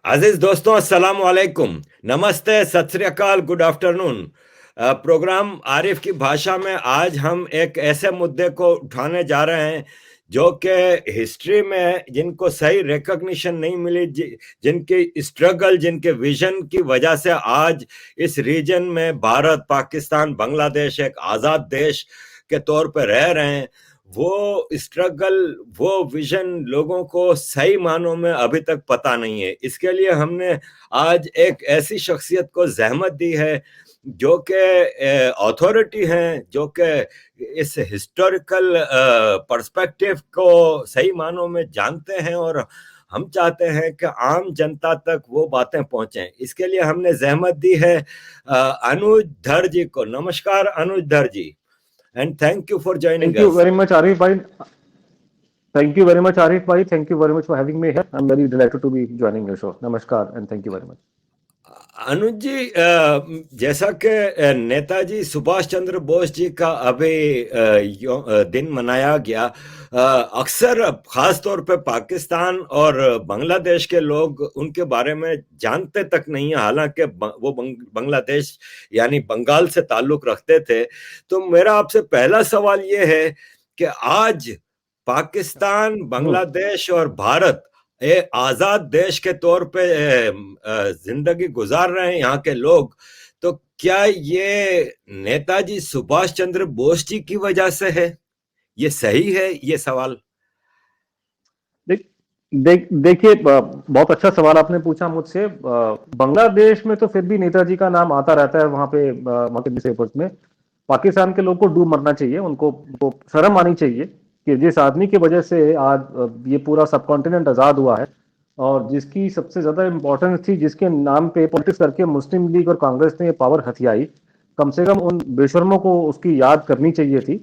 अजीज दोस्तों, अस्सलाम वालेकुम, नमस्ते, सत श्री अकाल, गुड आफ्टरनून। प्रोग्राम आरिफ की भाषा में आज हम एक ऐसे मुद्दे को उठाने जा रहे हैं जो कि हिस्ट्री में जिनको सही रिकॉग्निशन नहीं मिली, जिनकी स्ट्रगल, जिनके विजन की वजह से आज इस रीजन में भारत, पाकिस्तान, बांग्लादेश एक आज़ाद देश के तौर पर रह रहे हैं। वो स्ट्रगल, वो विजन लोगों को सही मानों में अभी तक पता नहीं है। इसके लिए हमने आज एक ऐसी शख्सियत को जहमत दी है जो कि अथॉरिटी हैं, जो कि इस हिस्टोरिकल पर्सपेक्टिव को सही मानों में जानते हैं, और हम चाहते हैं कि आम जनता तक वो बातें पहुंचें। इसके लिए हमने जहमत दी है अनुज धर जी को। नमस्कार अनुज धर जी, and thank you for joining Thank you us. very much, Arif bhai. Thank you very much, Arif bhai. Thank you very much for having me here. I'm very delighted to be joining your show. Namaskar and thank you very much. अनुज जी, जैसा कि नेताजी सुभाष चंद्र बोस जी का अभी दिन मनाया गया, अक्सर खास तौर पे पाकिस्तान और बांग्लादेश के लोग उनके बारे में जानते तक नहीं है, हालांकि वो बांग्लादेश यानी बंगाल से ताल्लुक रखते थे। तो मेरा आपसे पहला सवाल ये है कि आज पाकिस्तान, बांग्लादेश और भारत एक आजाद देश के तौर पे जिंदगी गुजार रहे हैं यहाँ के लोग, तो क्या ये नेताजी सुभाष चंद्र बोस जी की वजह से है? ये सही है ये सवाल? देखिए, बहुत अच्छा सवाल आपने पूछा मुझसे। बांग्लादेश में तो फिर भी नेताजी का नाम आता रहता है वहां पे, वहां के न्यूज़पेपर्स में। पाकिस्तान के लोग को डूब मरना चाहिए, उनको शर्म आनी चाहिए कि जिस आदमी की वजह से आज ये पूरा सब कॉन्टिनेंट आजाद हुआ है और जिसकी सबसे ज्यादा इंपॉर्टेंस थी, जिसके नाम पे पॉलिटिक्स करके मुस्लिम लीग और कांग्रेस ने पावर हथियाई, कम से कम उन बेशर्मों को उसकी याद करनी चाहिए थी।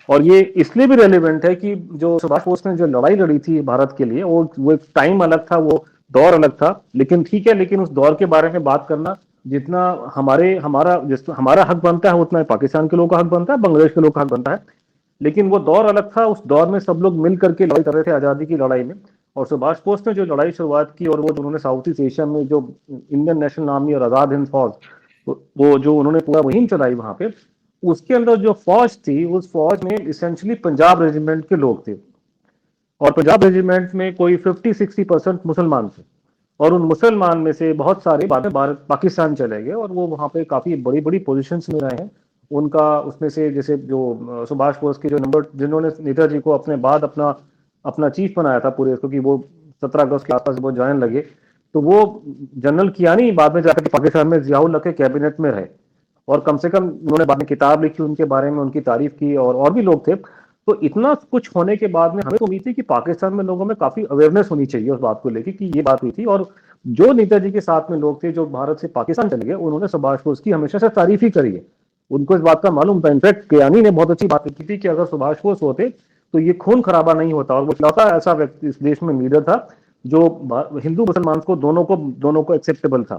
और ये इसलिए भी रेलिवेंट है कि जो सुभाष बोस ने जो लड़ाई लड़ी थी भारत के लिए, वो एक टाइम अलग था, वो दौर अलग था। लेकिन ठीक है, लेकिन उस दौर के बारे में बात करना, जितना हमारा हक बनता है उतना पाकिस्तान के लोगों का हक बनता है, बांग्लादेश के लोगों का हक बनता है। लेकिन वो दौर अलग था, उस दौर में सब लोग मिल करके लड़ाई कर रहे थे आजादी की लड़ाई में। और सुभाष बोस ने जो लड़ाई शुरुआत की और वो उन्होंने साउथ ईस्ट एशिया में जो इंडियन नेशनल आर्मी और आजाद हिंद फौज, वो जो उन्होंने पूरा मुहिम चलाई वहां पे, उसके अंदर जो फौज थी, उस फौज में इसेंशली पंजाब रेजिमेंट के लोग थे। और पंजाब रेजिमेंट में कोई 50-60% मुसलमान थे। और उन मुसलमान में से बहुत सारे बाद में भारत पाकिस्तान चले गए और वो वहां पे काफी बड़ी बड़ी पोजीशंस में रहे हैं। उनका उसमें से जैसे जो सुभाष बोस के जो नंबर, जिन्होंने नेताजी को अपने बाद अपना अपना चीफ बनाया था पूरे, क्योंकि वो 17 अगस्त के आसपास वो ज्वाइन लगे, तो वो जनरल कियानी बाद में जाकर पाकिस्तान में जियाउल हक के कैबिनेट में रहे। और कम से कम उन्होंने बाद में किताब लिखी उनके बारे में, उनकी तारीफ की, और भी लोग थे। तो इतना कुछ होने के बाद में हमें तो उम्मीद थी कि पाकिस्तान में लोगों में काफी अवेयरनेस होनी चाहिए उस बात को लेकर कि ये बात हुई थी। और जो नेताजी के साथ में लोग थे जो भारत से पाकिस्तान चले गए, उन्होंने सुभाष बोस की हमेशा से तारीफ ही करी है। उनको इस बात का मालूम था। इनफैक्ट कियानी ने बहुत अच्छी बात की थी कि अगर सुभाष बोस होते तो ये खून खराबा नहीं होता। और वो इकलौता ऐसा व्यक्ति इस देश में लीडर था जो हिंदू मुसलमान को दोनों को एक्सेप्टेबल था।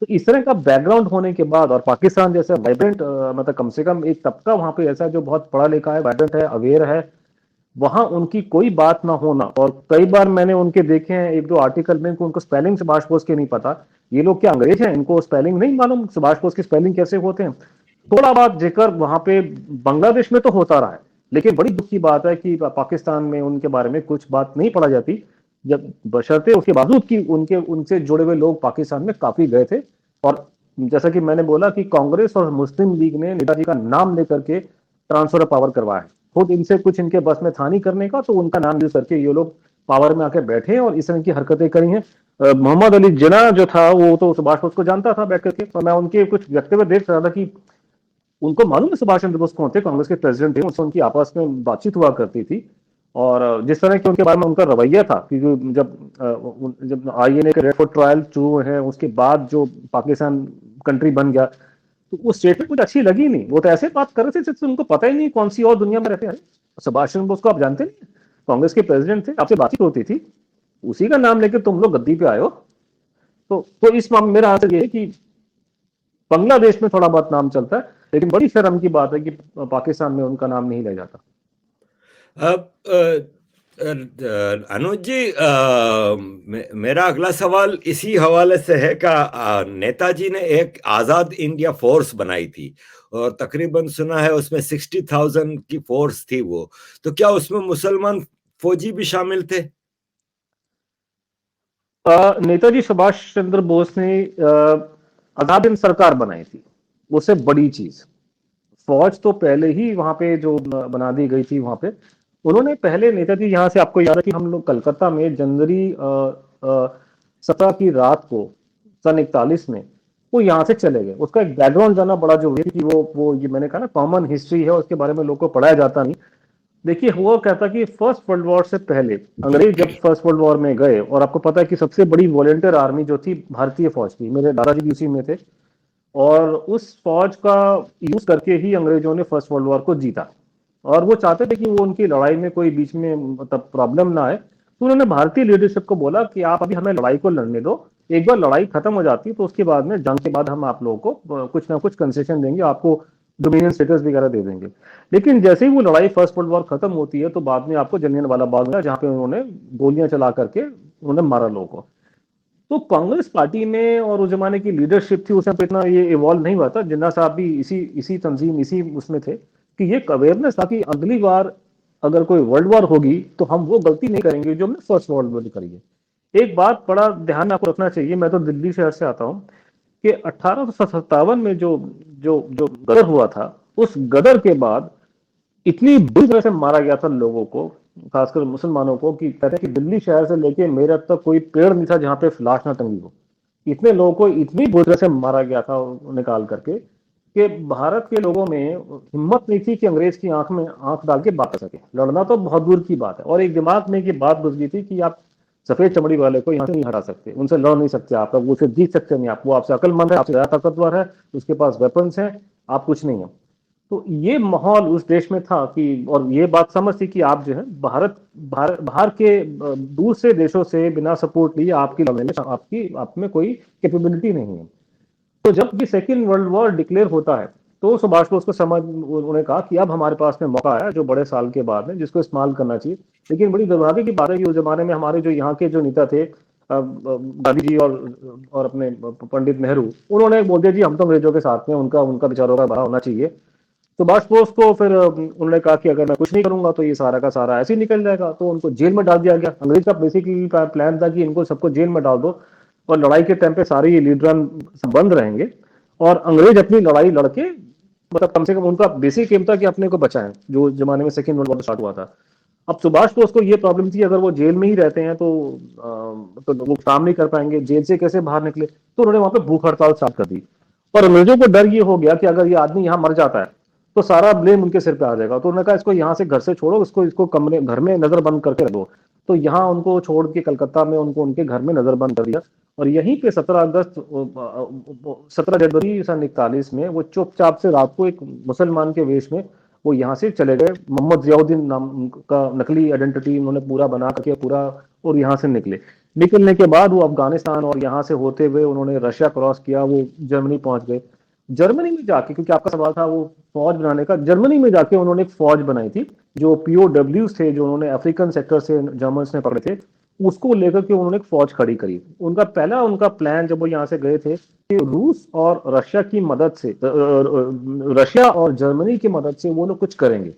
तो इस तरह का बैकग्राउंड होने के बाद, और पाकिस्तान जैसा वाइब्रेंट, मतलब कम से कम एक तबका वहां पे ऐसा जो बहुत पढ़ा लिखा है, वाइब्रेंट है, अवेयर है, वहां उनकी कोई बात ना होना। और कई बार मैंने उनके देखे हैं एक दो आर्टिकल में, उनको स्पेलिंग सुभाष बोस के नहीं पता। ये लोग क्या अंग्रेज हैं? इनको स्पेलिंग नहीं मालूम सुभाष बोस की स्पेलिंग कैसे होते हैं। थोड़ा बहुत जिक्र वहां पे बांग्लादेश में तो होता रहा है, लेकिन बड़ी दुख की बात है कि पाकिस्तान में उनके बारे में कुछ बात नहीं पढ़ा जाती, जब बशर्ते उसके बावजूद कि उनके उनसे जुड़े हुए लोग पाकिस्तान में काफी गए थे। और जैसा कि मैंने बोला कि कांग्रेस और मुस्लिम लीग ने नेताजी का नाम लेकर के ट्रांसफर ऑफ पावर करवाया है। खुद इनसे कुछ इनके बस में था नहीं करने का, तो उनका नाम यूज करके ये लोग पावर में आके बैठे और इस तरह की हरकतें करी हैं। मोहम्मद अली जिन्ना जो था वो तो सुभाष बोस को जानता था बैठ करके, और मैं उनके कुछ वक्तव्य देख रहा था कि उनको मालूम है सुभाष चंद्र बोस कौन थे, कांग्रेस के प्रेसिडेंट थे, उनसे उनकी आपस में बातचीत हुआ करती थी। और जिस तरह के उनके बारे में उनका रवैया था कि जब आईएनए के रेड फोर्ट ट्रायल शुरू हुए हैं, उसके बाद जो पाकिस्तान कंट्री बन गया, तो वो स्टेटमेंट कुछ अच्छी लगी नहीं। वो तो ऐसे बात कर रहे थे जैसे उनको पता ही नहीं कौन सी और दुनिया में रहते हैं। सुभाष चंद्र बोस को आप जानते नहीं, कांग्रेस के प्रेसिडेंट थे, आपसे बातचीत होती थी, उसी का नाम लेकर तुम लोग गद्दी पे आए हो। तो इस मामले में मेरा आंसर ये है कि बांग्लादेश में थोड़ा बहुत नाम चलता है, लेकिन बड़ी शर्म की बात है कि पाकिस्तान में उनका नाम नहीं लिया जाता। अब अनुज जी, मेरा अगला सवाल इसी हवाले से है कि नेताजी ने एक आजाद इंडिया फोर्स बनाई थी और तकरीबन सुना है उसमें 60,000 की फोर्स थी वो। तो क्या उसमें मुसलमान फौजी भी शामिल थे? नेताजी सुभाष चंद्र बोस ने आजाद हिंद सरकार बनाई थी, उससे बड़ी चीज। फौज तो पहले ही वहां पे जो बना दी गई थी वहां पे। उन्होंने पहले, नेताजी, यहाँ से आपको याद है कि हम लोग कलकत्ता में जनवरी 17 की रात को, सन 41 में, वो यहाँ से चले गए। उसका एक बैकग्राउंड जाना बड़ा जरूरी है कि वो ये मैंने कहा ना, कॉमन हिस्ट्री है, उसके बारे में लोग को पढ़ाया जाता नहीं। देखिए, हुआ कहता कि फर्स्ट वर्ल्ड वॉर से पहले अंग्रेज जब फर्स्ट वर्ल्ड वॉर में गए, और आपको पता है कि सबसे बड़ी वॉलेंटियर आर्मी जो थी भारतीय फौज थी, मेरे दादाजी भी उसी में थे, और उस फौज का यूज करके ही अंग्रेजों ने फर्स्ट वर्ल्ड वॉर को जीता। और वो चाहते थे कि वो उनकी लड़ाई में कोई बीच में मतलब प्रॉब्लम ना आए, तो उन्होंने भारतीय लीडरशिप को बोला कि आप अभी हमें लड़ाई को लड़ने दो, एक बार लड़ाई खत्म हो जाती है तो उसके बाद में, जंग के बाद, हम आप लोगों को कुछ ना कुछ कंसेशन देंगे, आपको डोमिनियन स्टेटस वगैरह दे देंगे। लेकिन जैसे ही वो लड़ाई फर्स्ट वर्ल्ड वॉर खत्म होती है तो बाद में आपको जलियांवाला बाग में, जहां पे उन्होंने गोलियां चला करके उन्होंने मारा लोगों को। तो कांग्रेस पार्टी में और उस जमाने की लीडरशिप थी, उसमें इतना ये इवॉल्व नहीं हुआ था। जिन्ना साहब भी इसी इसी तंजीम, इसी उसमें थे कि ये अवेयरनेस था कि अगली बार अगर कोई वर्ल्ड वॉर होगी तो हम वो गलती नहीं करेंगे जो हमने फर्स्ट वर्ल्ड वॉर करी है। एक बात बड़ा ध्यान में आपको रखना चाहिए, मैं तो दिल्ली शहर से आता हूँ, कि 1857 में जो जो जो गदर हुआ था, उस गदर के बाद इतनी बुरी तरह से मारा गया था लोगों को, खासकर मुसलमानों को, कि कहते हैं कि दिल्ली शहर से लेके मेरठ तक कोई पेड़ नहीं था जहां पे लाश ना टंगी हो। इतने लोगों को इतनी बुरी तरह से मारा गया था निकाल करके, कि भारत के लोगों में हिम्मत नहीं थी कि अंग्रेज की आंख में आंख डाल के बात कर सके। लड़ना तो बहुत दूर की बात है, और एक दिमाग में की बात घुस गई थी कि आप सफेद चमड़ी वाले को यहाँ से नहीं हटा सकते, उनसे लड़ नहीं सकते, आप उसे जीत सकते नहीं, आप, वो आपसे अकलमंद है, आपसे ज्यादा ताकतवर है, उसके पास वेपन्स हैं, आप कुछ नहीं है। तो ये माहौल उस देश में था कि, और ये बात समझ थी कि आप जो है बाहर के दूसरे देशों से बिना सपोर्ट लिए आपकी लड़ने में, आपकी आप में कोई कैपेबिलिटी नहीं है। तो जब भी सेकेंड वर्ल्ड वॉर डिक्लेयर होता है तो सुभाष बोस को समझ, उन्होंने कहा कि अब हमारे पास में मौका आया जो बड़े साल के बाद में, जिसको इस्तेमाल करना चाहिए। लेकिन बड़ी दुर्भाग्य की बात है कि उस जमाने में हमारे जो यहाँ के जो नेता थे, गांधी जी और अपने पंडित नेहरू, उन्होंने बोल दिया जी हम तो अंग्रेजों के साथ में, उनका उनका विचारों का भला होना चाहिए। सुभाष बोस को फिर उन्होंने कहा कि अगर मैं कुछ नहीं करूंगा तो ये सारा का सारा ऐसे ही निकल जाएगा, तो उनको जेल में डाल दिया गया। अंग्रेज का बेसिकली प्लान था कि इनको सबको जेल में डाल दो, और लड़ाई के टाइम पे सारे ये लीडर बंद रहेंगे, और अंग्रेज अपनी लड़ाई लड़के, मतलब कम से कम उनका बेसिक एम था कि अपने को बचाएं, जो जमाने में सेकेंड वर्ल्ड वॉर स्टार्ट हुआ था। अब सुभाष बोस को ये प्रॉब्लम थी, अगर वो जेल में ही रहते हैं तो वो काम नहीं कर पाएंगे, जेल से कैसे बाहर निकले, तो उन्होंने वहां पे भूख हड़ताल स्टार्ट कर दी। और अंग्रेजों को डर ये हो गया कि अगर ये आदमी यहाँ मर जाता है तो सारा ब्लेम उनके सिर पे आ जाएगा, तो उन्होंने कहा इसको यहाँ से घर से छोड़ो, इसको इसको कमरे घर में नजर बंद करके रख दो। तो यहाँ उनको छोड़ के कलकत्ता में उनको उनके घर में नजर बंद कर दिया। और यहीं पे 17 जनवरी सन 41 में वो चुपचाप से रात को एक मुसलमान के वेश में वो यहाँ से चले गए। मोहम्मद जियाउद्दीन नाम का नकली आइडेंटिटी उन्होंने पूरा बना करके पूरा, और यहाँ से निकले। निकलने के बाद वो अफगानिस्तान, और यहाँ से होते हुए उन्होंने रशिया क्रॉस किया, वो जर्मनी पहुंच गए। जर्मनी में जाके, क्योंकि आपका सवाल था वो फौज बनाने का, जर्मनी में जाके उन्होंने एक फौज बनाई थी, जो पीओडब्ल्यू थे, जो उन्होंने अफ्रीकन सेक्टर से जर्मन्स ने पकड़े थे, उसको लेकर के उन्होंने एक फौज खड़ी करी। उनका प्लान जब वो यहाँ से गए थे कि रूस और रशिया की मदद से, रशिया और जर्मनी की मदद से वो लोग कुछ करेंगे।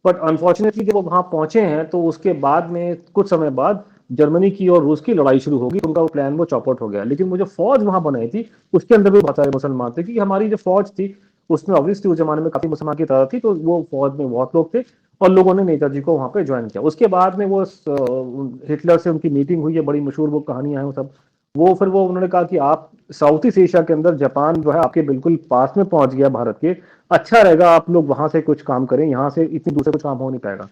बट अनफॉर्चुनेटली जब वो वहां पहुंचे हैं तो उसके बाद में कुछ समय बाद जर्मनी की और रूस की लड़ाई शुरू होगी, उनका वो प्लान वो चौपट हो गया। लेकिन वो जो फौज वहां बनाई थी उसके अंदर भी बहुत सारे मुसलमान थे, क्योंकि हमारी जो फौज थी उसमें ऑब्वियसली उस जमाने में काफी मुसलमान की तादाद थी, तो वो फौज में बहुत लोग थे, और लोगों ने नेताजी को वहां पे ज्वाइन किया। उसके बाद में वो हिटलर से उनकी मीटिंग हुई है, बड़ी मशहूर वो कहानियां हैं वो सब। वो फिर वो उन्होंने कहा कि आप साउथ ईस्ट एशिया के अंदर, जापान जो है आपके बिल्कुल पास में पहुंच गया भारत के, अच्छा रहेगा आप लोग वहां से कुछ काम करें, यहाँ से इतनी दूर से कुछ काम हो नहीं पाएगा।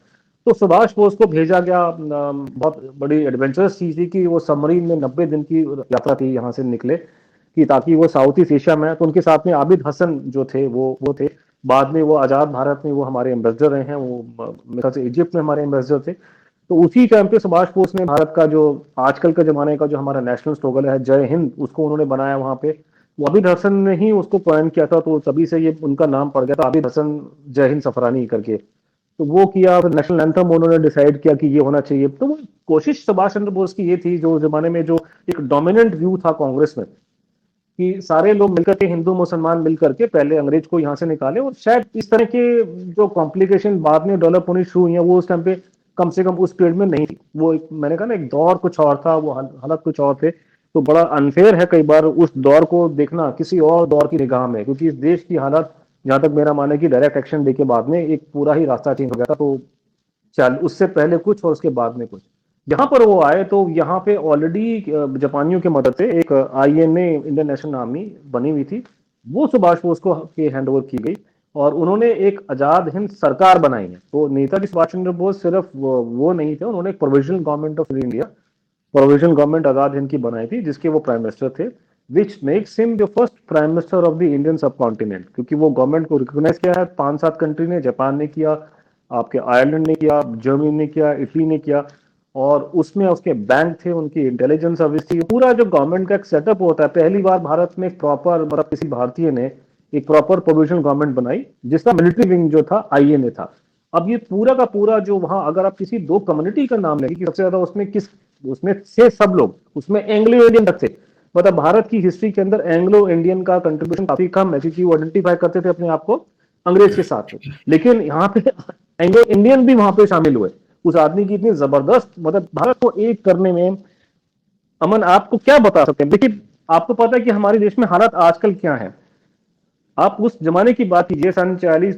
तो सुभाष बोस को भेजा गया। बहुत बड़ी एडवेंचरस चीज थी कि वो सबमरीन में 90 दिन की यात्रा थी यहाँ से निकले, कि ताकि वो साउथ ईस्ट एशिया में, तो उनके साथ में आबिद हसन जो थे वो थे। बाद में वो आजाद भारत में वो हमारे एम्बेसडर रहे हैं, वो मेरे ख्याल से इजिप्ट में हमारे एम्बेसडर थे। तो उसी टाइम पे सुभाष बोस ने भारत का जो आजकल के जमाने का जो हमारा नेशनल स्लोगन है जय हिंद, उसको उन्होंने बनाया वहां पे। वो आबिद हसन ने ही उसको कॉइन किया था, तो तभी से ये उनका नाम पड़ गया था आबिद हसन जय हिंद सफरानी करके। तो वो किया, फिर नेशनल एंथम उन्होंने डिसाइड किया कि ये होना चाहिए। तो वो कोशिश सुभाष चंद्र बोस की ये थी, जो जमाने में जो एक डोमिनेंट व्यू था कांग्रेस में, कि सारे लोग मिलकर के, हिंदू मुसलमान मिलकर के पहले अंग्रेज को यहां से निकाले, और शायद इस तरह के जो कॉम्प्लिकेशन बाद में डेवलप होनी शुरू हुई है, वो उस टाइम पे कम से कम उस पीरियड में नहीं थी। वो मैंने कहा ना, एक दौर कुछ और था, वो हालत कुछ और थे। तो बड़ा अनफेयर है कई बार उस दौर को देखना किसी और दौर की निगाह में, क्योंकि इस देश की हालत, जहां तक मेरा मानना है कि डायरेक्ट एक्शन देके बाद में एक पूरा ही रास्ता चेंज हो गया था। तो चल उससे पहले कुछ और उसके बाद में कुछ, यहाँ पर वो आए तो यहाँ पे ऑलरेडी जापानियों की मदद से एक आईएनए, इंडियन नेशनल आर्मी बनी हुई थी। वो सुभाष बोस को के हैंड ओवर की गई, और उन्होंने एक आजाद हिंद सरकार बनाई है। तो नेताजी सुभाष चंद्र बोस सिर्फ वो नहीं थे, उन्होंने एक provisional government of India, provisional government Azad Hind की बनाई थी, जिसके वो प्राइम मिनिस्टर थे, which makes him the first prime minister of the Indian subcontinent. क्योंकि वो गवर्नमेंट को रिकॉग्नाइज किया है 5-7 कंट्री ने, जापान ने किया, आपके आयरलैंड ने किया, जर्मनी ने किया, इटली ने किया, और उसमें उसके बैंक थे, उनकी इंटेलिजेंस सर्विस थी। पूरा जो गवर्नमेंट का एक सेटअप होता है, पहली बार भारत में एक प्रॉपर, मतलब किसी भारतीय ने एक प्रॉपर प्रोविजनल गवर्नमेंट बनाई, जिसका मिलिट्री विंग जो था आईएनए था। अब ये पूरा का पूरा जो वहां, अगर आप किसी दो कम्युनिटी का नाम लेंगे कि सबसे ज्यादा उसमें किस, उसमें से सब लोग, उसमें एंग्लो इंडियन तक थे। मतलब भारत की हिस्ट्री के अंदर एंग्लो इंडियन का कंट्रीब्यूशन काफी कम है, क्योंकि वो आइडेंटिफाई करते थे अपने आप को अंग्रेज के साथ में। लेकिन यहाँ पे एंग्लो इंडियन भी वहां पे शामिल हुए। उस आदमी की इतनी जबरदस्त, मतलब भारत को एक करने में, अमन आपको क्या बता सकते हैं? देखिए, आपको पता है कि हमारे देश में हालात आजकल क्या है। आप उस जमाने की बात कीजिए, सन 40,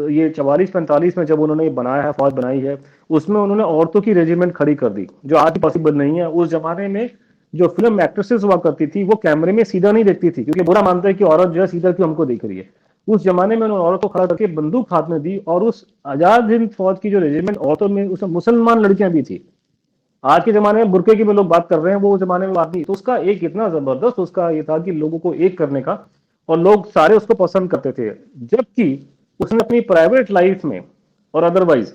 ये 44-45 में जब उन्होंने बनाया है, फौज बनाई है, उसमें उन्होंने औरतों की रेजिमेंट खड़ी कर दी, जो आज पॉसिबल नहीं है। उस जमाने में जो फिल्म एक्ट्रेसेस हुआ करती थी, वो कैमरे में सीधा नहीं देखती थी, क्योंकि बुरा मानता है कि औरत जो है सीधा क्यों हमको देख रही है। उस जमाने में उन्होंने औरत को खड़ा करके बंदूक हाथ में दी, और उस आजाद हिंद फौज की जो रेजिमेंट औरतों में, उसमें मुसलमान लड़कियां भी थी। आज के जमाने में बुरके की भी लोग बात कर रहे हैं, वो उस जमाने में बात नहीं। तो उसका एक इतना जबरदस्त उसका ये था कि लोगों को एक करने का, और लोग सारे उसको पसंद करते थे। जबकि उसने अपनी प्राइवेट लाइफ में और अदरवाइज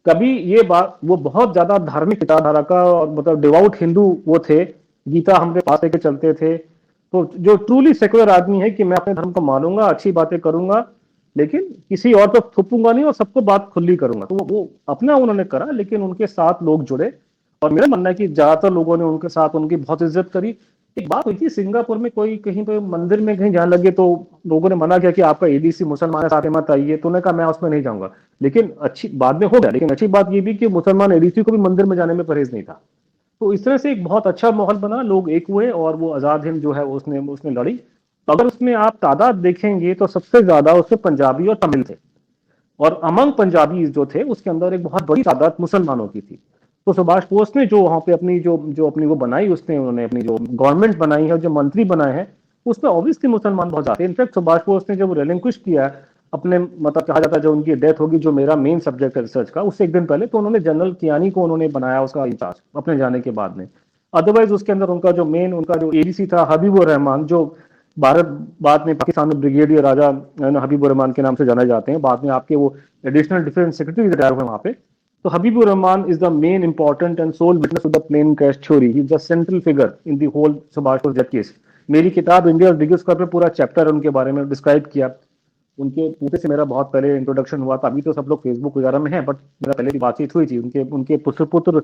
कभी ये बात, वो बहुत ज्यादा धार्मिक विचारधारा का, और मतलब डिवाउट हिंदू वो थे, गीता हमरे पास लेके चलते थे। तो जो ट्रूली सेकुलर आदमी है कि मैं अपने धर्म को मानूंगा, अच्छी बातें करूंगा, लेकिन किसी और को थोपूंगा नहीं, और सबको बात खुली करूंगा। तो वो अपना उन्होंने करा, लेकिन उनके साथ लोग जुड़े, और मेरा मानना है कि ज्यादातर लोगों ने उनके साथ उनकी बहुत इज्जत करी। एक बात हुई थी सिंगापुर में, कोई कहीं पे मंदिर में कहीं जाने लगे, तो लोगों ने मना किया कि आपका एडीसी मुसलमान है, साथ में मत आइए। तो उन्होंने कहा मैं उसमें नहीं जाऊंगा। लेकिन अच्छी बाद में हो गया, लेकिन अच्छी बात ये भी कि मुसलमान एडीसी को भी मंदिर में जाने में परहेज नहीं था। तो इस तरह से एक बहुत अच्छा माहौल बना, लोग एक हुए, और वो आजाद हिंद जो है उसने उसने लड़ी। तो अगर उसमें आप तादाद देखेंगे तो सबसे ज्यादा उसमें पंजाबी और तमिल थे, और अमंग पंजाबी जो थे उसके अंदर एक बहुत बड़ी तादाद मुसलमानों की थी। तो सुभाष बोस ने जो वहां पे अपनी जो जो अपनी वो बनाई, उसने उन्होंने अपनी जो गवर्नमेंट बनाई है, जो मंत्री बनाए हैं, उसमें ऑब्वियसली मुसलमान बहुत ज्यादा। इनफैक्ट सुभाष बोस ने जब रेलिंक्विश किया अपने, मतलब कहा जाता है जो उनकी डेथ होगी, जो मेरा मेन सब्जेक्ट है रिसर्च का, उससे एक दिन पहले, तो उन्होंने जनरल कियानी को उन्होंने बनाया उसका इंचार्ज अपने जाने के बाद में। अदरवाइज उसके अंदर उनका जो मेन, उनका जो एडीसी था हबीबुर रहमान, जो भारत, बाद में पाकिस्तान में ब्रिगेडियर राजा हबीबुर रहमान के नाम से जाने जाते हैं, बाद में आपके वो एडिशनल डिफेंस सेक्रेटरी रिटायर हुए वहां पे। तो Habibur Rahman is the main important and sole witness of the plane crash theory. He is the central figure in the whole Subhash Bose death case. मेरी किताब इंडिया बिगेस्ट स्क्वायर पे पूरा चैप्टर उनके बारे में डिस्क्राइब किया। उनके पूरे से मेरा बहुत पहले इंट्रोडक्शन हुआ था। अभी तो सब लोग फेसबुक वगैरह में है, बट मेरा पहले की बातचीत हुई थी। उनके उनके पुत्र पुत्र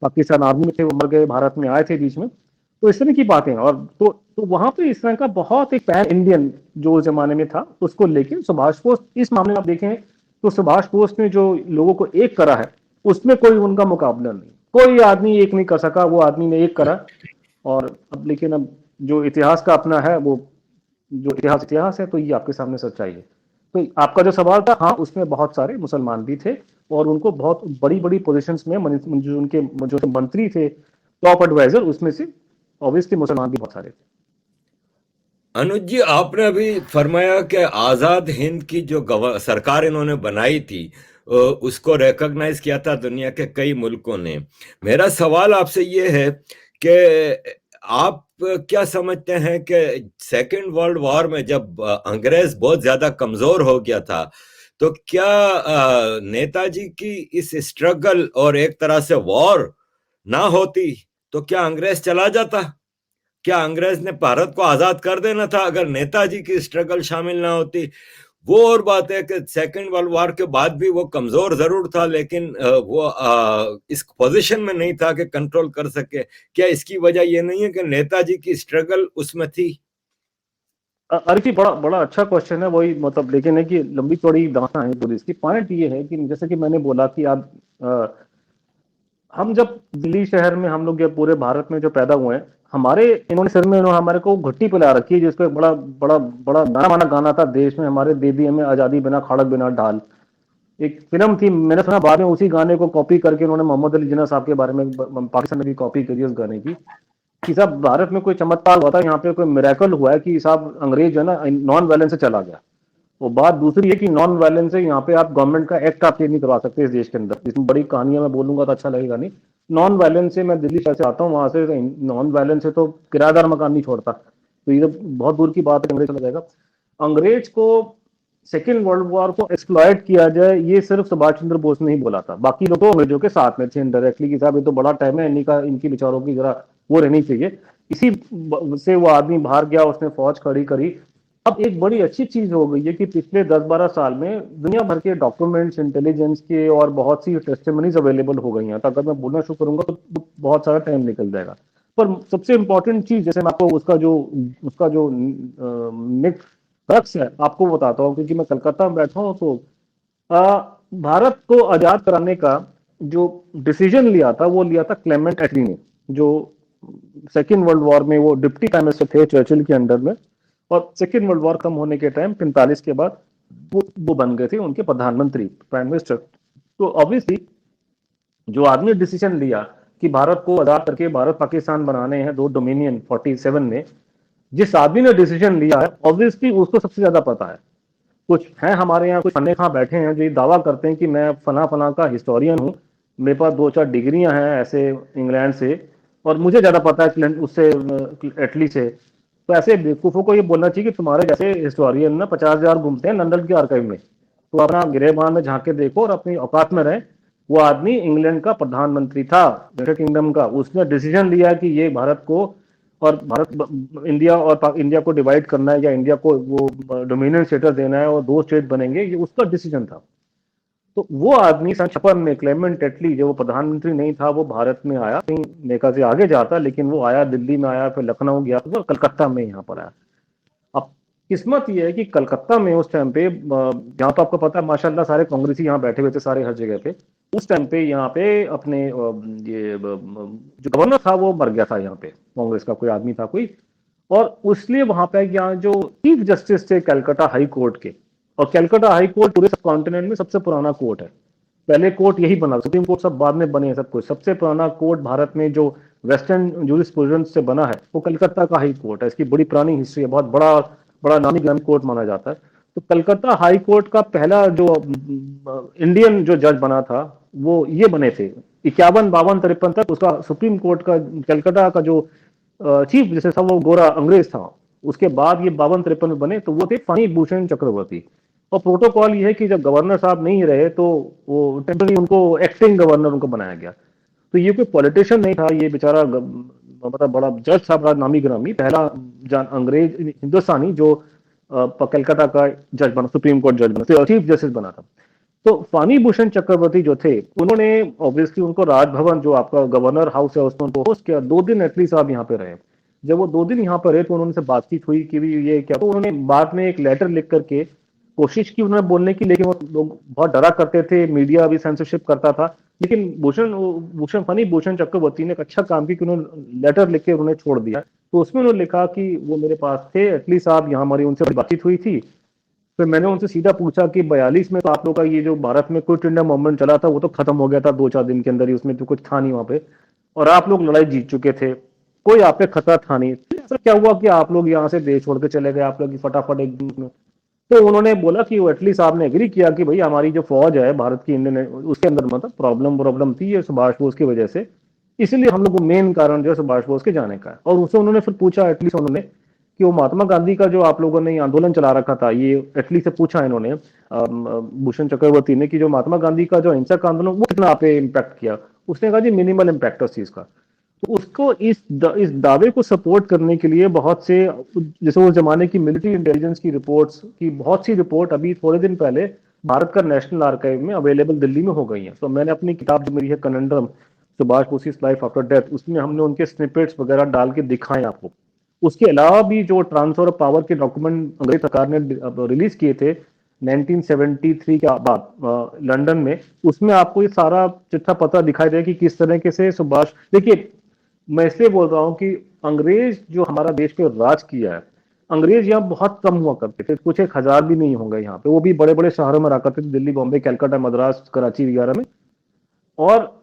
पाकिस्तान आर्मी में थे, वो मर गए, भारत में आए थे बीच में। तो इस तरह की बातें, और तो वहां पे इस तरह का बहुत एक पैन इंडियन जो उस जमाने में था उसको लेके सुभाष बोस, इस मामले में आप देखें तो सुभाष बोस ने जो लोगों को एक करा है, उसमें कोई उनका मुकाबला नहीं। कोई आदमी एक नहीं कर सका, वो आदमी ने एक करा। और अब लेकिन अब जो इतिहास का अपना है, वो जो इतिहास इतिहास है, तो ये आपके सामने सच्चाई है। तो आपका जो सवाल था, हाँ, उसमें बहुत सारे मुसलमान भी थे, और उनको बहुत बड़ी बड़ी पोजीशंस में जो उनके जो मंत्री थे, टॉप एडवाइजर, उसमें से ऑब्वियसली मुसलमान भी बहुत सारे थे। अनुज जी, आपने अभी फरमाया कि आजाद हिंद की जो सरकार इन्होंने बनाई थी, उसको रिकॉग्नाइज किया था दुनिया के कई मुल्कों ने। मेरा सवाल आपसे ये है कि आप क्या समझते हैं कि सेकेंड वर्ल्ड वॉर में जब अंग्रेज बहुत ज्यादा कमजोर हो गया था, तो क्या नेताजी की इस स्ट्रगल और एक तरह से वॉर ना होती तो क्या अंग्रेज चला जाता? क्या अंग्रेज ने भारत को आजाद कर देना था अगर नेताजी की स्ट्रगल शामिल ना होती? वो और बात है कि सेकेंड वर्ल्ड वॉर के बाद भी वो कमजोर जरूर था, लेकिन वो इस पोजीशन में नहीं था कि कंट्रोल कर सके। क्या इसकी वजह ये नहीं है कि नेताजी की स्ट्रगल उसमें थी? अरे जी, बड़ा बड़ा अच्छा क्वेश्चन है। वही मतलब, लेकिन है कि लंबी चौड़ी दास्तां है पूरी इसकी। पॉइंट ये है कि जैसे कि मैंने बोला कि आप हम जब दिल्ली शहर में, हम लोग या पूरे भारत में जो पैदा हुए हैं, हमारे इन्होंने सिर में इन्होंने हमारे को घुट्टी पिला रखी है, जिसको एक बड़ा बड़ा बड़ा गाना माना गाना था देश में हमारे, दे दी हमें आजादी बिना खड़क बिना ढाल। एक फिल्म थी, मैंने सुना बाद में उसी गाने को कॉपी करके उन्होंने मोहम्मद अली जिन्ना साहब के बारे में पाकिस्तान में भी कॉपी करी उस गाने की, कि साहब भारत में कोई चमत्कार हुआ था, यहाँ पे कोई मिरेकल हुआ है कि साहब अंग्रेज जो है ना नॉन वायलेंस से चला गया। वो बात दूसरी है कि नॉन वायलेंस है, यहाँ पे आप गवर्नमेंट का एक्ट आप चेंज नहीं करवा सकते इस देश के अंदर। इसमें बड़ी कहानियां मैं बोलूंगा तो अच्छा लगेगा नहीं। नॉन वायलेंस से, मैं दिल्ली शहर से आता हूँ, वहां से नॉन वायलेंस से तो किराएदार मकान नहीं छोड़ता, तो ये तो बहुत दूर की बात है, अंग्रेज चला जाएगा। अंग्रेज को सेकेंड वर्ल्ड वॉर को एक्सप्लॉइट किया जाए, ये सिर्फ सुभाष चंद्र बोस ने ही बोला था। बाकी लोग तो अंग्रेजों के साथ में थे इनडायरेक्टली, कि साहब ये तो बड़ा टाइम है, इन्हीं का इनकी विचारों की जरा वो रहनी चाहिए। इसी से वो आदमी बाहर गया, उसने फौज खड़ी करी। अब एक बड़ी अच्छी चीज हो गई है कि पिछले 10-12 साल में दुनिया भर के डॉक्यूमेंट्स, इंटेलिजेंस के और बहुत सी टेस्टिमनीज अवेलेबल हो गई हैं। तो अगर मैं बोलना शुरू करूंगा तो बहुत सारा टाइम निकल जाएगा। पर सबसे इंपॉर्टेंट चीज, जैसे मैं आपको उसका जो मिक्स क्रक्स है आपको बताता हूँ, क्योंकि मैं कलकत्ता में बैठा हूँ। तो आ, भारत को आजाद कराने का जो डिसीजन लिया था, वो लिया था क्लेमेंट एटली ने, जो सेकेंड वर्ल्ड वॉर में वो डिप्टी प्राइम मिनिस्टर थे चर्चिल के अंडर में। और सेकेंड वर्ल्ड वॉर खत्म होने के टाइम 45 के बाद वो बन गए थे उनके प्रधानमंत्री, प्राइम मिनिस्टर। तो ऑब्वियसली जो आदमी डिसीजन लिया कि भारत को आजाद करके भारत पाकिस्तान बनाने हैं दो डोमिनियन 47 में, जिस आदमी ने डिसीजन लिया है ऑब्वियसली उसको सबसे ज्यादा पता है। कुछ हैं हमारे यहाँ, कुछ फन्ने खा बैठे हैं जो ये दावा करते हैं कि मैं फना फना का हिस्टोरियन हूँ, मेरे पास 2-4 डिग्रियां हैं ऐसे इंग्लैंड से, और मुझे ज्यादा पता है उससे एटली से। तो ऐसे बेवकूफों को ये बोलना चाहिए कि तुम्हारे जैसे हिस्टोरियन ना 50,000 घूमते हैं लंदन के आर्काइव में, तो अपना गिरेबान में झांक के देखो और अपनी औकात में रहे। वो आदमी इंग्लैंड का प्रधानमंत्री था, यूनाइटेड किंगडम का। उसने डिसीजन लिया कि ये भारत को और इंडिया और इंडिया को डिवाइड करना है, या इंडिया को वो डोमिनियन स्टेटस देना है और दो स्टेट बनेंगे, ये उसका डिसीजन था। तो वो आदमी सन 56 में क्लेमेंट एटली, जो वो प्रधानमंत्री नहीं था, वो भारत में आया, नेका से आगे जाता, लेकिन वो आया, दिल्ली में आया, फिर लखनऊ गया, तो कलकत्ता में यहाँ पर आया। अब किस्मत ये है कि कलकत्ता में उस टाइम पे, यहाँ तो आपको पता है माशाल्लाह सारे कांग्रेसी यहाँ बैठे हुए थे सारे, हर जगह पे। उस टाइम पे यहाँ पे अपने जो गवर्नर था वो मर गया था यहाँ पे, कांग्रेस का कोई आदमी था कोई। और उसलिए वहां पे यहाँ जो चीफ जस्टिस थे कलकत्ता हाई कोर्ट के, और कलकत्ता हाई कोर्ट पूरे सब कॉन्टिनेंट में सबसे पुराना कोर्ट है। पहले कोर्ट यही बना, सुप्रीम कोर्ट सब बाद में बने हैं सब कुछ। सबसे पुराना कोर्ट भारत में जो वेस्टर्न जूरिस्प्रूडेंस से बना है वो कलकत्ता का हाई कोर्ट है। इसकी बड़ी पुरानी हिस्ट्री है, बहुत बड़ा बड़ा नामी गिरामी कोर्ट माना जाता है। तो कलकत्ता हाई कोर्ट का पहला जो इंडियन जो जज बना था, वो ये बने थे 51, 52, 53 तक। उसका सुप्रीम कोर्ट का कलकत्ता का जो चीफ जस्टिस था वो गोरा अंग्रेज था। उसके बाद ये 52, 53 में बने, तो वो थे फणी भूषण चक्रवर्ती। और प्रोटोकॉल ये है कि जब गवर्नर साहब नहीं रहे तो वो टेम्पररी उनको एक्टिंग गवर्नर उनको बनाया गया। तो ये कोई पॉलिटिशियन नहीं था, ये बेचारा मतलब बड़ा जज था, बड़ा नामी गिरामी, पहला अंग्रेज हिंदुस्तानी जो कलकत्ता का जज बना, सुप्रीम कोर्ट जज बना, चीफ जस्टिस बना था। तो फानी भूषण चक्रवर्ती जो थे, उन्होंने ऑब्वियसली उनको राजभवन जो आपका गवर्नर हाउस है उसमें उनको होस्ट किया। 2 दिन एटलीस्ट आप यहाँ पे रहे। जब वो 2 दिन यहाँ पर रहे तो उन्होंने से बातचीत हुई कि भी ये क्या, तो उन्होंने बाद में एक लेटर लिख करके कोशिश की उन्होंने बोलने की, लेकिन वो लोग बहुत डरा करते थे, मीडिया भी सेंसरशिप करता था। लेकिन भूषण फनी भूषण चक्रवर्ती ने एक अच्छा काम किया कि उन्होंने लेटर लिख के उन्होंने छोड़ दिया। तो उसमें उन्होंने लिखा कि वो मेरे पास थे एटलीस्ट साहब, यहाँ हमारी उनसे बातचीत हुई थी। फिर मैंने उनसे सीधा पूछा कि 42 में तो आप लोग का ये जो भारत में क्विट इंडिया मूवमेंट चला था वो तो खत्म हो गया था 2-4 दिन के अंदर ही, उसमें तो कुछ था नहीं वहां पे, और आप लोग लड़ाई जीत चुके थे, कोई आप पे खतरा था नहीं, ऐसा क्या हुआ कि आप लोग यहाँ से देश छोड़ के चले गए, आप लोग फटाफट एक दिन में? तो उन्होंने बोला कि वो एटली साहब ने एग्री किया कि भाई हमारी जो फौज है भारत की, इंडियन, उसके अंदर मतलब प्रॉब्लम थी ये सुभाष बोस की वजह से, इसलिए हम लोग को मेन कारण जो है सुभाष बोस के जाने का है। और उससे उन्होंने फिर पूछा एटलीस्ट उन्होंने कि वो महात्मा गांधी का जो आप लोगों ने आंदोलन चला रखा था, ये एटलीस्ट से पूछा इन्होंने भूषण चक्रवर्ती ने, कि जो महात्मा गांधी का जो अहिंसक आंदोलन वो कितना आप पे इम्पैक्ट किया। उसने कहा जी मिनिमल इम्पैक्ट उस चीज का। तो उसको इस दावे को सपोर्ट करने के लिए बहुत से, जैसे उस जमाने की मिलिट्री इंटेलिजेंस की रिपोर्ट्स की बहुत सी रिपोर्ट अभी थोड़े दिन पहले भारत का नेशनल आर्काइव में अवेलेबल दिल्ली में हो गई है। तो मैंने अपनी किताब जो मेरी है conundrum, Subhash Bose life after death, उसमें हमने उनके स्निपेट्स वगैरह डाल के दिखाए आपको। उसके अलावा भी जो ट्रांसफर ऑफ पावर के डॉक्यूमेंट अंग्रेज सरकार ने रिलीज किए थे 1973 के बाद लंदन में, उसमें आपको ये सारा चिट्ठा पता दिखाई दे कि किस तरीके से सुभाष, देखिए मैं इसलिए बोल रहा हूँ कि अंग्रेज जो हमारा देश पे राज किया है, अंग्रेज यहाँ बहुत कम हुआ करते थे, कुछ 1,000 भी नहीं होंगे यहाँ पे, वो भी बड़े बड़े शहरों में रहा करते थे, दिल्ली, बॉम्बे, कलकत्ता, मद्रास, कराची वगैरह में। और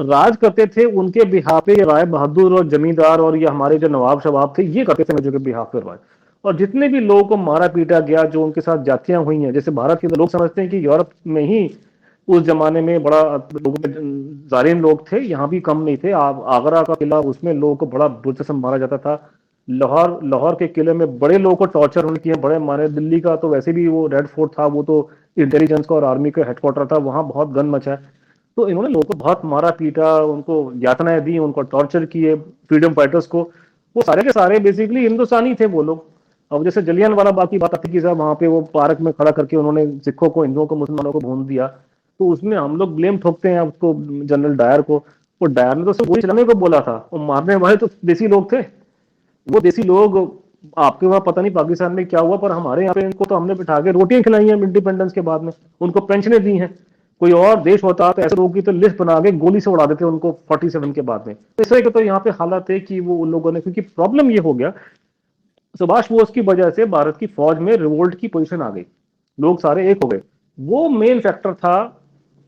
राज करते थे उनके बिहाफ पे राय बहादुर और जमींदार और ये हमारे जो नवाब शवाब थे, ये करते थे अंग्रेजों के बिहाफ पे राज। और जितने भी लोगों को मारा पीटा गया, जो उनके साथ जातियां हुई हैं, जैसे भारत के तो लोग समझते हैं कि यूरोप में ही उस जमाने में बड़ा लोगों में जालिम लोग थे, यहाँ भी कम नहीं थे। आगरा का किला, उसमें लोगों को बड़ा बुत से मारा जाता था। लाहौर लाहौर के किले में बड़े लोगों को टॉर्चर होने किए, बड़े मारे। दिल्ली का तो वैसे भी वो रेड फोर्ट था, वो तो इंटेलिजेंस का और आर्मी का हेडक्वार्टर था, वहां बहुत गन मचा है। तो इन्होंने लोगों को बहुत मारा पीटा, उनको यातनाएं दी, उनको टॉर्चर किए, फ्रीडम फाइटर्स को। वो सारे के सारे बेसिकली हिंदुस्तानी थे वो लोग। अब जैसे जलियान वाला बाग की बात आती कि साहब वहां पे वो पार्क में खड़ा करके उन्होंने सिखों को, हिंदुओं को, मुसलमानों को भून दिया, तो उसमें हम लोग ब्लेम ठोकते हैं उसको, जनरल डायर को। वो डायर ने तो सिर्फ गोली चलाने को बोला था, वो मारने वाले तो देसी लोग थे। वो देसी लोग, आपके वहां पता नहीं पाकिस्तान में क्या हुआ, पर हमारे यहाँ पे इनको तो हमने बिठा के रोटियां खिलाई हैं इंडिपेंडेंस के बाद में, उनको पेंशनें दी हैं। कोई और देश होता तो ऐसे लोगों की तो लिस्ट बना के गोली से उड़ा देते उनको 47 के बाद में। तो इस तरह के तो यहाँ पे हालात है कि वो उन लोगों ने, क्योंकि प्रॉब्लम ये हो गया सुभाष बोस की वजह से भारत की फौज में रिवोल्ट की पोजीशन आ गई, लोग सारे एक हो गए। वो मेन फैक्टर था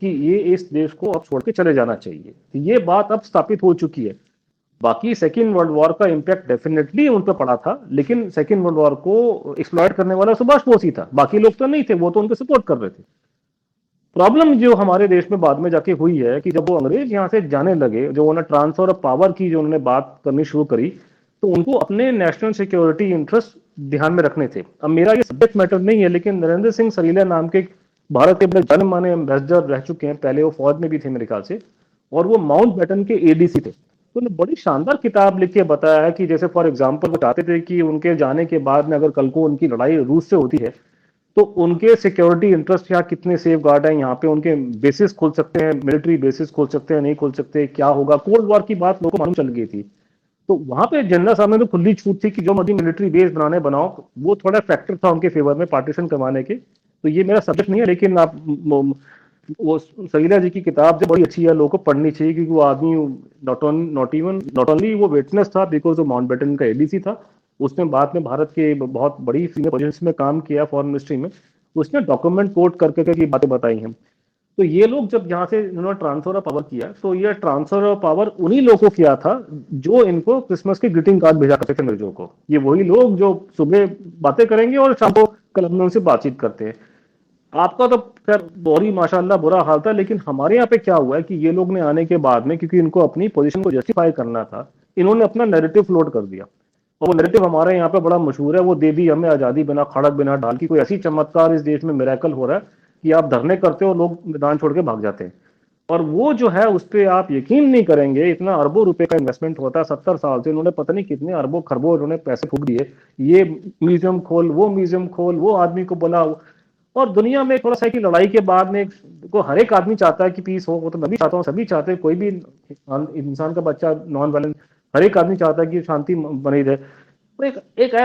कि ये इस देश को अब छोड़ के चले जाना चाहिए। ये बात अब स्थापित हो चुकी है। बाकी सेकेंड वर्ल्ड वॉर का इंपैक्ट डेफिनेटली उन पर पड़ा था, लेकिन सेकेंड वर्ल्ड वॉर को एक्सप्लॉइट करने वाला सुभाष बोस ही था, बाकी लोग तो नहीं थे, वो तो उनको सपोर्ट कर रहे थे। प्रॉब्लम जो हमारे देश में बाद में जाके हुई है कि जब वो अंग्रेज यहाँ से जाने लगे, जो उन्होंने ट्रांसफर ऑफ पावर की जो उन्होंने बात करनी शुरू करी, तो उनको अपने नेशनल सिक्योरिटी इंटरेस्ट ध्यान में रखने थे। अब मेरा ये सब्जेक्ट मैटर नहीं है, लेकिन नरेंद्र सिंह सरीला नाम के भारत के बड़े जाने माने एम्बेसडर रह चुके हैं, पहले वो फौज में भी थे मेरे ख्याल से, और वो माउंट बैटन के एडीसी थे। तो उन्होंने बड़ी शानदार किताब लिख के बताया है कि जैसे फॉर एग्जाम्पल वो चाहते थे कि उनके जाने के बाद में अगर कल को उनकी लड़ाई रूस से होती है, तो उनके सिक्योरिटी इंटरेस्ट यहाँ कितने सेफ गार्ड हैं, यहाँ पे उनके बेसिस खोल सकते हैं, मिलिट्री बेसिस खोल सकते हैं, नहीं खोल सकते, क्या होगा। कोल्ड वॉर की बात लोगों को मालूम चल गई थी। तो वहां पे जनरल साहब ने तो खुली छूट थी कि जो मर्जी मिलिट्री बेस बनाने बनाओ, वो थोड़ा फैक्टर था उनके फेवर में पार्टीशन करवाने के। तो ये मेरा सब्जेक्ट नहीं है, लेकिन आप वो सलीला जी की किताब जो बड़ी अच्छी है, लोगों को पढ़नी चाहिए, क्योंकि वो आदमी नॉट ओनली वो विटनेस था, बिकॉज वो माउंटबेटन का एडीसी था, उसने बाद में भारत के बहुत बड़ी सीनियर पोजीशन में काम किया फॉरेन मिनिस्ट्री में, उसने डॉक्यूमेंट कोट करके की बातें बताई हैं। तो ये लोग जब यहाँ से इन्होंने ट्रांसफर ऑफ पावर किया, तो ये ट्रांसफर ऑफ पावर उन्हीं लोगों को किया था जो इनको क्रिसमस के ग्रीटिंग कार्ड भेजा करते थे अंग्रेजों को। ये वही लोग जो सुबह बातें करेंगे और शाम को क्लब में उनसे बातचीत करते हैं। आपका तो खैर बहुत ही माशाल्लाह बुरा हाल था, लेकिन हमारे यहाँ पे क्या हुआ है कि ये लोग ने आने के बाद में, क्योंकि इनको अपनी पोजीशन को जस्टिफाई करना था, इन्होंने अपना नैरेटिव फ्लोट कर दिया। और वो नैरेटिव हमारे यहाँ पे बड़ा मशहूर है, वो दे दी हमें आजादी बिना खड़क बिना ढाल की। कोई ऐसी चमत्कार इस देश में मिरेकल हो रहा है कि आप धरने करते हो, लोग मैदान छोड़ के भाग जाते हैं। और वो जो है उस पर आप यकीन नहीं करेंगे, इतना अरबों रुपए का इन्वेस्टमेंट होता है। 70 साल से उन्होंने पता नहीं कितने अरबों खरबों उन्होंने पैसे फूक दिए, ये म्यूजियम खोल, वो म्यूजियम खोल, वो आदमी को बुला। और दुनिया में थोड़ा सा की लड़ाई के बाद में को हर एक आदमी चाहता है कि पीस हो, वो तो मैं भी चाहता हूँ, सभी चाहते हैं, कोई भी इंसान का बच्चा नॉन वायलेंस, हर एक आदमी चाहता है कि शांति बनी रहे। तो एक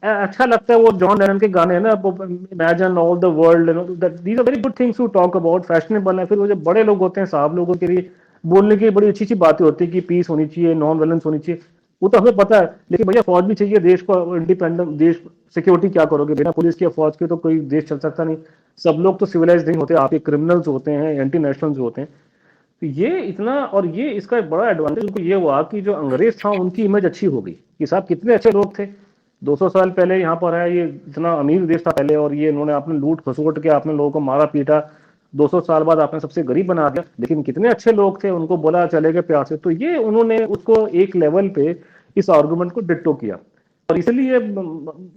अच्छा लगता है वो जॉन लेनन के गाने हैं ना, imagine all the world, these are very good things to talk about, fashionable है। फिर वो जो बड़े लोग होते हैं, साहब लोगों के लिए बोलने की बड़ी अच्छी अच्छी बातें होती है कि पीस होनी चाहिए, नॉन वायलेंस होनी चाहिए, वो तो हमें पता है। लेकिन भैया फौज भी चाहिए देश को, इंडिपेंडेंट देश, सिक्योरिटी क्या करोगे बिना पुलिस की फौज के, तो कोई देश चल सकता नहीं। सब लोग तो सिविलाइज नहीं होते, आपके क्रिमिनल्स होते हैं, एंटी नेशनल्स होते हैं। तो ये इतना, और ये इसका एक बड़ा एडवांटेज उनको ये हुआ कि जो अंग्रेज था उनकी इमेज अच्छी हो गई कि साहब कितने अच्छे लोग थे, 200 साल पहले यहाँ पर है, ये इतना अमीर देश था पहले, और ये इन्होंने आपने लूट खसोट के आपने लोगों को मारा पीटा, 200 साल बाद आपने सबसे गरीब बना दिया, लेकिन कितने अच्छे लोग थे, उनको बोला चले गए प्यार से। तो ये उन्होंने उसको एक लेवल पे इस आर्गुमेंट को डिट्टो किया। और इसलिए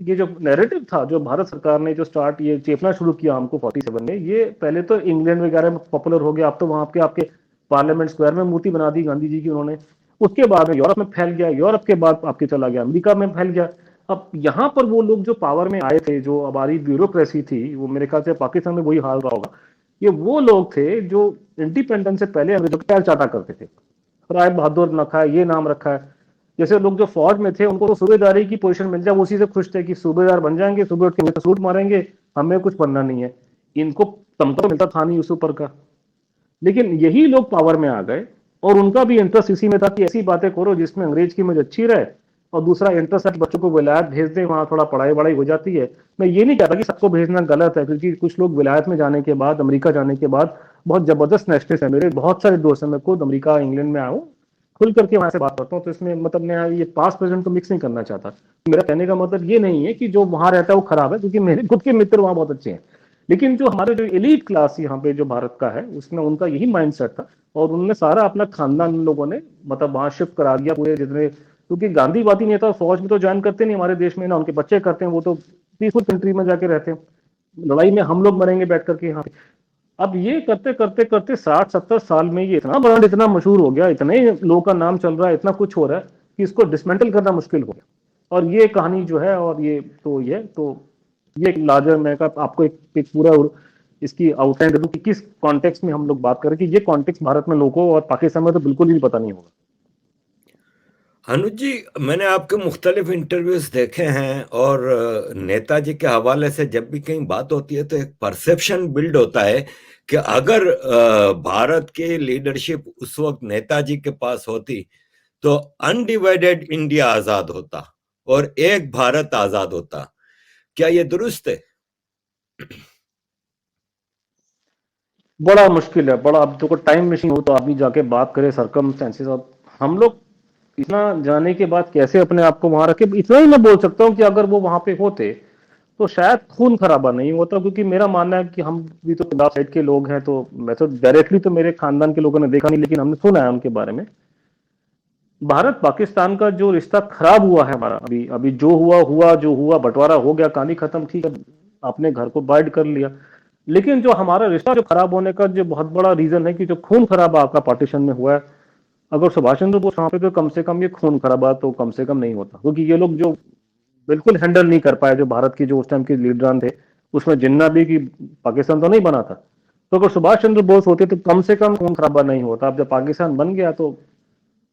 ये जो नैरेटिव था, जो भारत सरकार ने जो स्टार्ट ये चेपना शुरू किया हमको 47 में, ये पहले तो इंग्लैंड वगैरह में पॉपुलर हो गया। अब तो वहां आपके आपके पार्लियामेंट स्क्वायर में मूर्ति बना दी गांधी जी की उन्होंने, उसके बाद में यूरोप में फैल गया, यूरोप के बाद आपके चला गया अमेरिका में फैल गया। अब यहाँ पर वो लोग जो पावर में आए थे, जो हमारी ब्यूरोक्रेसी थी, वो मेरे ख्याल से पाकिस्तान में वही हाल रहा होगा। ये वो लोग थे जो इंडिपेंडेंस से पहले अंग्रेजों का पैर चाटा करते थे। राय बहादुर रखा है, ये नाम रखा है। जैसे लोग जो फौज में थे उनको तो सूबेदारी की पोजीशन मिल जाए, वो उसी से खुश थे कि सूबेदार बन जाएंगे, सुबह उठ के सूट मारेंगे, हमें कुछ बनना नहीं है। इनको तमगा तो मिलता था नहीं उस ऊपर का। लेकिन यही लोग पावर में आ गए और उनका भी इंटरेस्ट इसी में था कि ऐसी बातें करो जिसमें अंग्रेज की इमेज अच्छी रहे, और दूसरा इंटरेस्ट है कि बच्चों को विलायत भेज दें, वहां थोड़ा पढ़ाई वढ़ाई हो जाती है। मैं ये नहीं कहता कि सबको भेजना गलत है, क्योंकि कुछ लोग विलायत में जाने के बाद, अमेरिका जाने के बाद बहुत जबरदस्त नेशनलिस्ट है। मेरे बहुत सारे दोस्त हैं, मैं खुद अमेरिका इंग्लैंड में आया हूँ, खुल करके वहां से बात करता हूँ, तो इसमें मतलब मैं ये पास्ट प्रेजेंट को मिक्स नहीं करना चाहता। मेरा कहने का मतलब ये नहीं है कि जो वहां रहता है वो खराब है, क्योंकि मेरे खुद के मित्र वहां बहुत अच्छे हैं। लेकिन जो हमारे जो एलीट क्लास यहाँ पे जो भारत का है, उसमें उनका यही माइंडसेट था, और उनने सारा अपना खानदान उन लोगों ने मतलब वहां शिफ्ट करा दिया पूरे जितने, क्योंकि गांधीवादी नेता फौज में तो ज्वाइन करते नहीं हमारे देश में, ना उनके बच्चे करते हैं, वो तो पीसफुल कंट्री में जाके रहते हैं। लड़ाई में हम लोग मरेंगे बैठ करके यहाँ पे। अब ये करते करते करते 60-70 साल में ये इतना ब्रांड इतना मशहूर हो गया, इतने लोगों का नाम चल रहा है, इतना कुछ हो रहा है कि इसको डिसमेंटल करना मुश्किल हो गया। और ये कहानी जो है, और ये तो ये एक लार्जर, मैं आपको एक पूरा इसकी आउटलाइन दे दूं कि किस कॉन्टेक्स्ट में हम लोग बात करें, कि ये कॉन्टेक्स्ट भारत में लोगों को और पाकिस्तान में तो बिल्कुल भी पता नहीं होगा। अनुज जी, मैंने आपके मुख्तलिफ इंटरव्यूज देखे हैं, और नेताजी के हवाले से जब भी कहीं बात होती है तो एक परसेप्शन बिल्ड होता है कि अगर भारत की लीडरशिप उस वक्त नेताजी के पास होती तो अनडिवाइडेड इंडिया आजाद होता और एक भारत आजाद होता। क्या ये दुरुस्त है? बड़ा मुश्किल है, बड़ा। अब देखो, टाइम मशीन हो तो आदमी जाके बात करे सरकमस्टेंसेस। अब हम लोग इतना जाने के बाद कैसे अपने आप को वहां रखे, इतना ही मैं बोल सकता हूँ कि अगर वो वहां पे होते तो शायद खून खराबा नहीं होता। क्योंकि मेरा मानना है कि हम भी तो पंजाब साइड के लोग हैं, तो मैं तो डायरेक्टली तो मेरे खानदान के लोगों ने देखा नहीं, लेकिन हमने सुना है उनके बारे में। भारत पाकिस्तान का जो रिश्ता खराब हुआ है हमारा, अभी अभी जो हुआ हुआ, जो हुआ बंटवारा हो गया, कहानी खत्म, ठीक है, आपने घर को बाइट कर लिया। लेकिन जो हमारा रिश्ता जो खराब होने का जो बहुत बड़ा रीजन है, कि जो खून खराबा आपका पार्टीशन में हुआ है, अगर सुभाष चंद्र बोस वहां पे तो कम से कम ये खून खराबा तो कम से कम नहीं होता। क्योंकि ये लोग जो बिल्कुल हैंडल नहीं कर पाए, जो भारत की जो उस टाइम के लीडरान थे, उसमें जिन्ना भी कि पाकिस्तान तो नहीं बना था। तो अगर सुभाष चंद्र बोस होते तो कम से कम खून खराबा नहीं होता। अब जब पाकिस्तान बन गया तो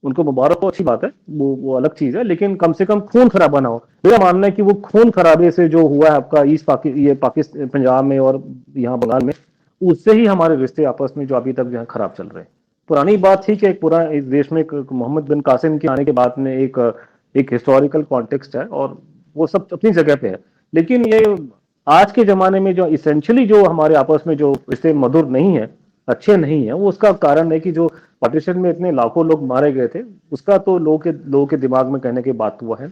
उनको मुबारक हो, अच्छी बात है, वो अलग चीज है, लेकिन कम से कम खून खराबा ना हो। मेरा मानना है कि वो खून खराबे से जो हुआ है आपका ये पाकिस्तान, पंजाब में और यहाँ बंगाल में, उससे ही हमारे रिश्ते आपस में जो अभी तक जो है खराब चल रहे हैं। पुरानी बात थी कि एक पूरा इस देश में मोहम्मद बिन कासिम के आने के बाद में एक हिस्टोरिकल कॉन्टेक्स्ट है, और वो सब अपनी जगह पे है। लेकिन ये आज के जमाने में जो इसेंशियली जो हमारे आपस में जो रिश्ते मधुर नहीं है, अच्छे नहीं है, वो उसका कारण है कि जो पार्टीशन में इतने लाखों लोग मारे गए थे, उसका तो लोगों के दिमाग में कहने की बात हुआ है।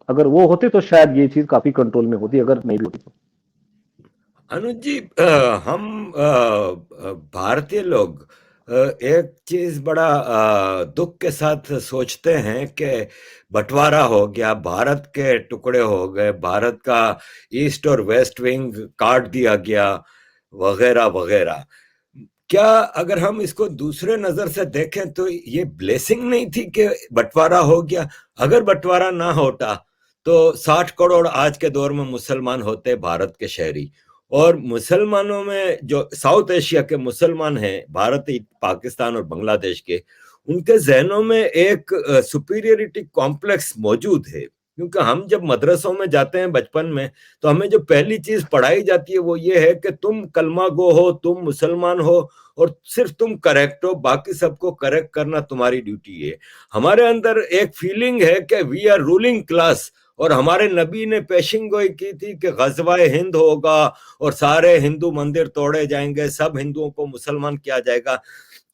अगर वो होते तो शायद ये चीज काफी कंट्रोल में होती, अगर नहीं भी होती तो। अनुज जी, हम भारतीय लोग एक चीज बड़ा दुख के साथ सोचते हैं कि बंटवारा हो गया, भारत के टुकड़े हो गए, भारत का ईस्ट और वेस्ट विंग काट दिया गया, वगैरह वगैरह। क्या अगर हम इसको दूसरे नजर से देखें तो ये ब्लेसिंग नहीं थी कि बंटवारा हो गया? अगर बंटवारा ना होता तो 60 करोड़ आज के दौर में मुसलमान होते, भारत के शहरी। और मुसलमानों में जो साउथ एशिया के मुसलमान हैं, भारत, पाकिस्तान और बांग्लादेश के, उनके जहनों में एक सुपीरियरिटी कॉम्प्लेक्स मौजूद है। क्योंकि हम जब मदरसों में जाते हैं बचपन में, तो हमें जो पहली चीज पढ़ाई जाती है वो ये है कि तुम कलमा गो हो, तुम मुसलमान हो, और सिर्फ तुम करेक्ट हो, बाकी सबको करेक्ट करना तुम्हारी ड्यूटी है। हमारे अंदर एक फीलिंग है कि वी आर रूलिंग क्लास, और हमारे नबी ने पेशिंग गोई की थी कि गजवाए हिंद होगा और सारे हिंदू मंदिर तोड़े जाएंगे, सब हिंदुओं को मुसलमान किया जाएगा।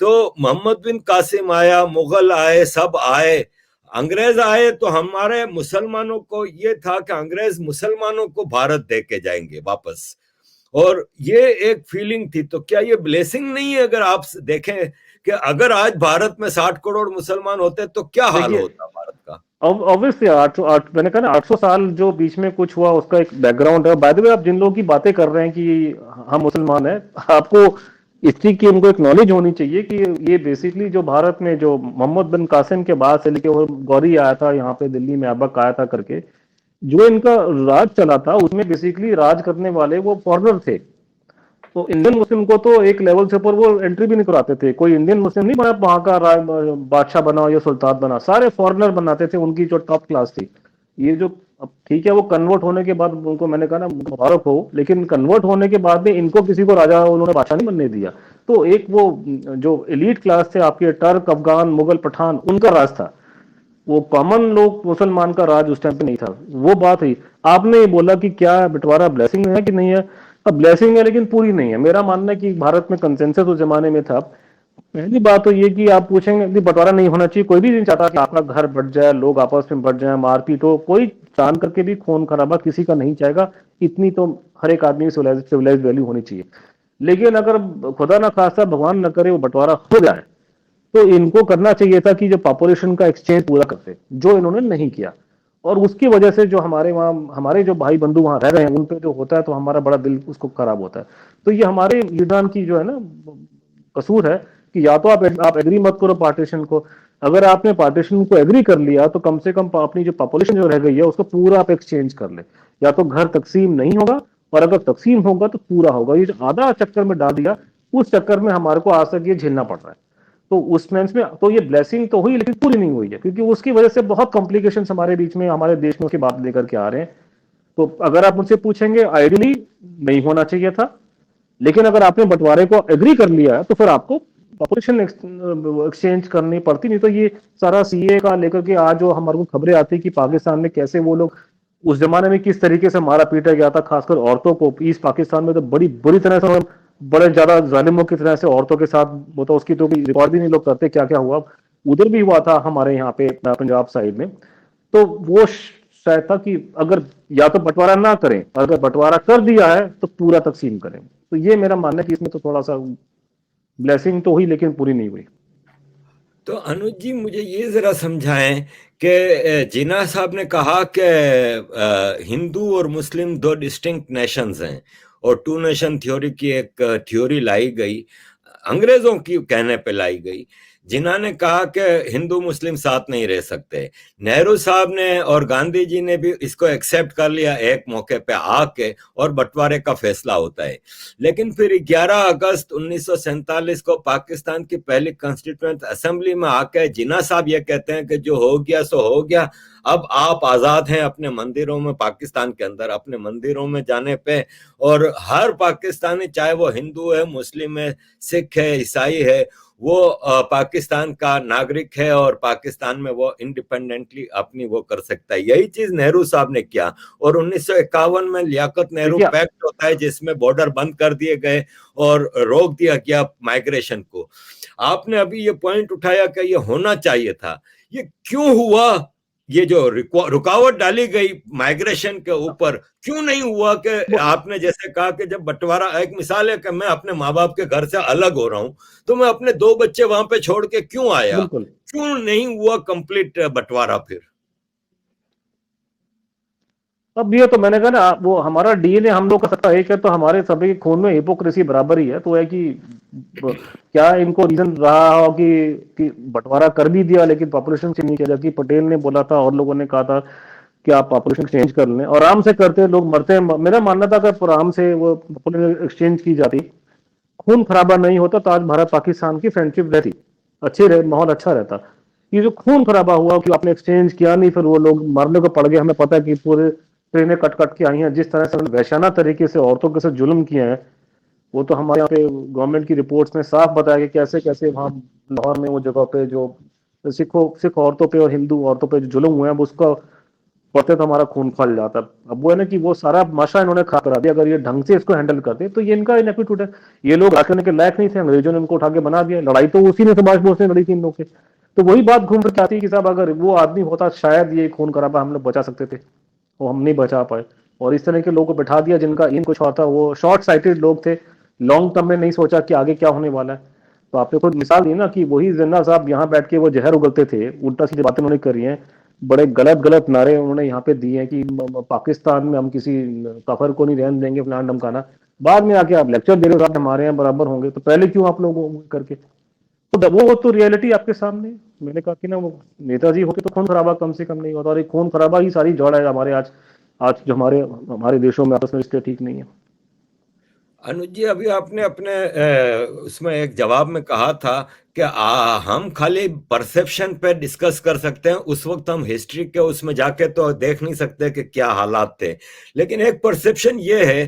तो मोहम्मद बिन कासिम आया, मुगल आए, सब आए, अंग्रेज आए, तो हमारे मुसलमानों को ये था कि अंग्रेज मुसलमानों को भारत दे के जाएंगे वापस, और ये एक फीलिंग थी। तो क्या ये ब्लेसिंग नहीं है? अगर आप देखें कि अगर आज भारत में 60 करोड़ मुसलमान होते तो क्या हाल देखिए, होता भारत का? ऑब्वियसली मैंने कहा ना, 800 साल जो बीच में कुछ हुआ उसका एक बैकग्राउंड है। बाय द वे, आप जिन लोगों की बातें कर रहे हैं कि हम मुसलमान हैं, आपको इस चीज की उनको एक नॉलेज होनी चाहिए कि ये बेसिकली जो भारत में जो मोहम्मद बिन कासिम के बाद से लेके वो गौरी आया था यहाँ पे दिल्ली में ऐबक आया था करके, जो इनका राज चला था उसमें बेसिकली राज करने वाले वो फॉरेनर थे। तो इंडियन मुस्लिम को तो एक लेवल से ऊपर वो एंट्री भी नहीं कराते थे, कोई इंडियन मुस्लिम नहीं बना वहां का बादशाह बना या सुल्तान बना, सारे फॉरेनर बनाते थे, उनकी जो टॉप क्लास थी। ये जो अब ठीक है वो कन्वर्ट होने के बाद उनको मैंने कहा ना मुबारक हो, लेकिन कन्वर्ट होने के बाद में इनको किसी को राजा उन्होंने बादशाह नहीं बनने दिया। तो एक वो जो एलीट क्लास थे आपके टर्क अफगान मुगल पठान, उनका राज था, वो कॉमन लोग मुसलमान का राज उस टाइम पे नहीं था। वो बात है। आपने ये बोला कि क्या बंटवारा ब्लेसिंग है कि नहीं है। अब ब्लेसिंग है लेकिन पूरी नहीं है। मेरा मानना है कि भारत में कंसेंसस उस जमाने में था। पहली बात तो ये कि आप पूछेंगे कि बंटवारा नहीं होना चाहिए, कोई भी नहीं चाहता कि आपका घर बढ़ जाए, लोग आपस में बढ़ जाए, मारपीट हो, कोई जान करके भी खून खराबा किसी का नहीं चाहेगा। इतनी तो हर एक आदमी की सिविलाइज वैल्यू होनी चाहिए। लेकिन अगर खुदा ना खास्ता भगवान न करे वो बंटवारा हो जाए, तो इनको करना चाहिए था कि जो पॉपुलेशन का एक्सचेंज पूरा करते, जो इन्होंने नहीं किया। और उसकी वजह से जो हमारे वहाँ हमारे जो भाई बंधु वहां रह रहे हैं उन पे जो होता है तो हमारा बड़ा दिल उसको खराब होता है। तो ये हमारे लीडरान की जो है ना कसूर है कि या तो आप एग्री मत करो पार्टीशन को। अगर आपने पार्टीशन को एग्री कर लिया तो कम से कम अपनी जो पॉपुलेशन जो रह गई है उसको पूरा आप एक्सचेंज कर ले। या तो घर तकसीम नहीं होगा, और अगर तकसीम होगा तो पूरा होगा। ये जो आधा चक्कर में डाल दिया, उस चक्कर में हमारे को आज तक ये झेलना पड़ रहा है। तो उस सेंस में तो ये ब्लेसिंग तो हुई लेकिन पूरी नहीं हुई है, क्योंकि उसकी वजह से बहुत कॉम्प्लिकेशंस हमारे बीच में हमारे देश में उसके बात लेकर के आ रहे हैं। तो अगर आप मुझसे पूछेंगे आइडियली नहीं होना चाहिए था, लेकिन अगर आपने बंटवारे को एग्री कर लिया है तो फिर आपको पॉपुलेशन एक्सचेंज करनी पड़ती। नहीं तो ये सारा सीए का लेकर के आज जो हमारे को खबरें आती है कि पाकिस्तान में कैसे वो लोग उस जमाने में किस तरीके से मारा पीटा गया था, खासकर औरतों को ईस्ट पाकिस्तान में तो बड़ी बुरी तरह से, बड़े ज्यादा जालिमों की तरह से औरतों के साथ वो तो उसकी तो रिकॉर्ड भी नहीं लोग करते क्या क्या हुआ। उधर भी हुआ था हमारे यहाँ पे पंजाब साइड में। तो वो शायद था कि अगर या तो बंटवारा ना करें, अगर बंटवारा कर दिया है तो पूरा तकसीम करें। तो ये मेरा मानना है कि इसमें तो थोड़ा सा ब्लेसिंग तो हुई लेकिन पूरी नहीं हुई। तो अनुज जी मुझे ये जरा समझाएं कि जिन्ना साहब ने कहा कि हिंदू और मुस्लिम दो डिस्टिंक्ट नेशंस हैं और टू नेशन थ्योरी की एक थ्योरी लाई गई, अंग्रेजों की कहने पे लाई गई, जिन्होंने कहा कि हिंदू मुस्लिम साथ नहीं रह सकते। नेहरू साहब ने और गांधी जी ने भी इसको एक्सेप्ट कर लिया एक मौके पे आके, और बंटवारे का फैसला होता है। लेकिन फिर 11 अगस्त 1947 को पाकिस्तान की पहली कॉन्स्टिट्यूएंट असेंबली में आके जिन्ना साहब ये कहते हैं कि जो हो गया सो हो गया, अब आप आजाद हैं अपने मंदिरों में, पाकिस्तान के अंदर अपने मंदिरों में जाने पे, और हर पाकिस्तानी चाहे वो हिंदू है, मुस्लिम है, सिख है, ईसाई है, वो पाकिस्तान का नागरिक है और पाकिस्तान में वो इंडिपेंडेंटली अपनी वो कर सकता है। यही चीज नेहरू साहब ने किया। और 1951 में लियाकत नेहरू देखिए पैक्ट होता है जिसमें बॉर्डर बंद कर दिए गए और रोक दिया गया माइग्रेशन को। आपने अभी ये पॉइंट उठाया कि ये होना चाहिए था, ये क्यों हुआ? ये जो रुकावट डाली गई माइग्रेशन के ऊपर, क्यों नहीं हुआ? कि आपने जैसे कहा कि जब बंटवारा, एक मिसाल है कि मैं अपने माँ बाप के घर से अलग हो रहा हूं, तो मैं अपने दो बच्चे वहां पे छोड़ के क्यों आया? बिल्कुल। क्यों नहीं हुआ कंप्लीट बंटवारा फिर? अब ये तो मैंने कहा ना वो हमारा डीएनए हम लोग का सबका एक है, तो हमारे सभी के खून में हिपोक्रेसी बराबर ही है। तो है कि क्या इनको रीजन रहा हो कि बंटवारा कर भी दिया लेकिन पॉपुलेशन से नहीं किया, जबकि पटेल ने बोला था और लोगों ने कहा था कि आप पॉपुलेशन एक्सचेंज कर लें, और आराम से करते लोग मरते हैं। मेरा मानना था अगर आराम से वो पॉपुलेशन एक्सचेंज की जाती, खून खराबा नहीं होता, तो आज भारत पाकिस्तान की फ्रेंडशिप रहती, अच्छी रहे, माहौल अच्छा रहता। ये जो खून खराबा हुआ कि आपने एक्सचेंज किया नहीं, फिर वो लोग मरने को पड़ गए। हमें पता है कि पूरे ट्रेनें कट कट के आई हैं, जिस तरह से वैशाना तरीके से औरतों के साथ जुल्म किए हैं, वो तो हमारे यहाँ पे गवर्नमेंट की रिपोर्ट्स में साफ बताया कि कैसे कैसे वहाँ लाहौर में वो जगह पे जो सिख औरतों पे और हिंदू औरतों पे जो जुल्म हुए हैं, उसका पढ़ते तो हमारा खून खौल जाता। अब वो है ना कि वो सारा माशा इन्होंने खा करा दिया। अगर ये ढंग से इसको हैंडल करते तो ये इनका इनएप्टीट्यूड है। ये लोग राज करने के लायक नहीं थे, अंग्रेजों ने इनको उठा के बना दिया। लड़ाई तो उसी ने सुभाष बोस ने लड़ी थी इन लोग से। तो वही बात घूम फिर के आती है कि साहब अगर वो आदमी होता शायद ये खून खराबा हम लोग बचा सकते थे, वो हम नहीं बचा पाए। और इस तरह के लोगों को बैठा दिया जिनका इन कुछ और था, वो शॉर्ट साइटेड लोग थे, लॉन्ग टर्म में नहीं सोचा कि आगे क्या होने वाला है। तो आपने खुद मिसाल दी ना कि वही जिन्ना साहब यहाँ बैठ के वो जहर उगलते थे, उल्टा सीधी बातें उन्होंने करी हैं, बड़े गलत गलत नारे उन्होंने यहाँ पे दिए हैं कि पाकिस्तान में हम किसी कफर को नहीं रहने देंगे, फलाना ढमकाना। बाद में आके आप लेक्चर दे रहे हो, आप हमारे यहाँ बराबर होंगे, तो पहले क्यों आप लोग करके। तो वो तो रियलिटी आपके सामने है। मैंने कहा कि ना, वो नेताजी होते तो खून खराबा कम से कम नहीं होता, और एक खून खराबा ही सारी जड़ है हमारे आज आज जो हमारे हमारे देशों में आपस में रिश्ते ठीक नहीं है। अनुज जी, अभी आपने अपने उसमें एक जवाब में कहा था कि हम खाली परसेप्शन पे डिस्कस कर सकते हैं, उस वक्त हम हिस्ट्री के उसमें जाके तो देख नहीं सकते कि क्या हालात थे। लेकिन एक परसेप्शन ये है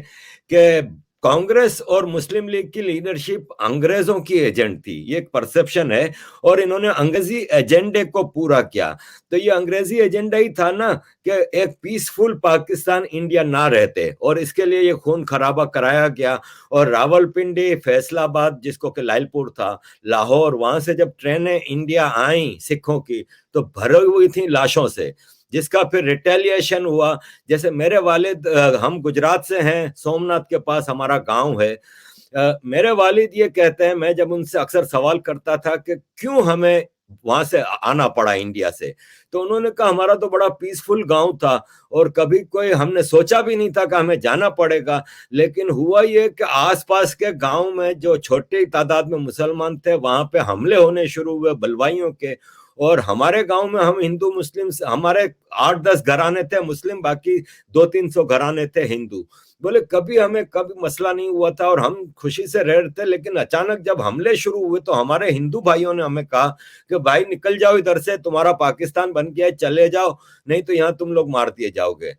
कि कांग्रेस और मुस्लिम लीग की लीडरशिप अंग्रेजों की एजेंट थी, ये एक परसेप्शन है, और इन्होंने अंग्रेजी एजेंडे को पूरा किया। तो ये अंग्रेजी एजेंडा ही था ना कि एक पीसफुल पाकिस्तान इंडिया ना रहते, और इसके लिए ये खून खराबा कराया गया। और रावलपिंडी, फैसलाबाद जिसको कि लालपुर था, लाहौर, वहां से जब ट्रेनें इंडिया आई सिखों की, तो भरी हुई थी लाशों से, जिसका फिर रिटेलिएशन हुआ। जैसे मेरे वालिद, हम गुजरात से हैं, सोमनाथ के पास हमारा गांव है। मेरे वालिद ये कहते हैं, मैं जब उनसे अक्सर सवाल करता था कि क्यों हमें वहां से आना पड़ा इंडिया से, तो उन्होंने कहा हमारा तो बड़ा पीसफुल गांव था, और कभी कोई हमने सोचा भी नहीं था कि हमें जाना पड़ेगा। लेकिन हुआ ये कि आसपास के गांव में जो छोटी तादाद में मुसलमान थे, वहां पे हमले होने शुरू हुए बलवाइयों के। और हमारे गांव में हम हिंदू मुस्लिम, हमारे 8-10 घराने थे मुस्लिम, बाकी 200-300 घराने थे हिंदू। बोले कभी हमें कभी मसला नहीं हुआ था, और हम खुशी से रह रहे थे। लेकिन अचानक जब हमले शुरू हुए, तो हमारे हिंदू भाइयों ने हमें कहा कि भाई निकल जाओ इधर से, तुम्हारा पाकिस्तान बन गया है, चले जाओ, नहीं तो यहाँ तुम लोग मार दिए जाओगे।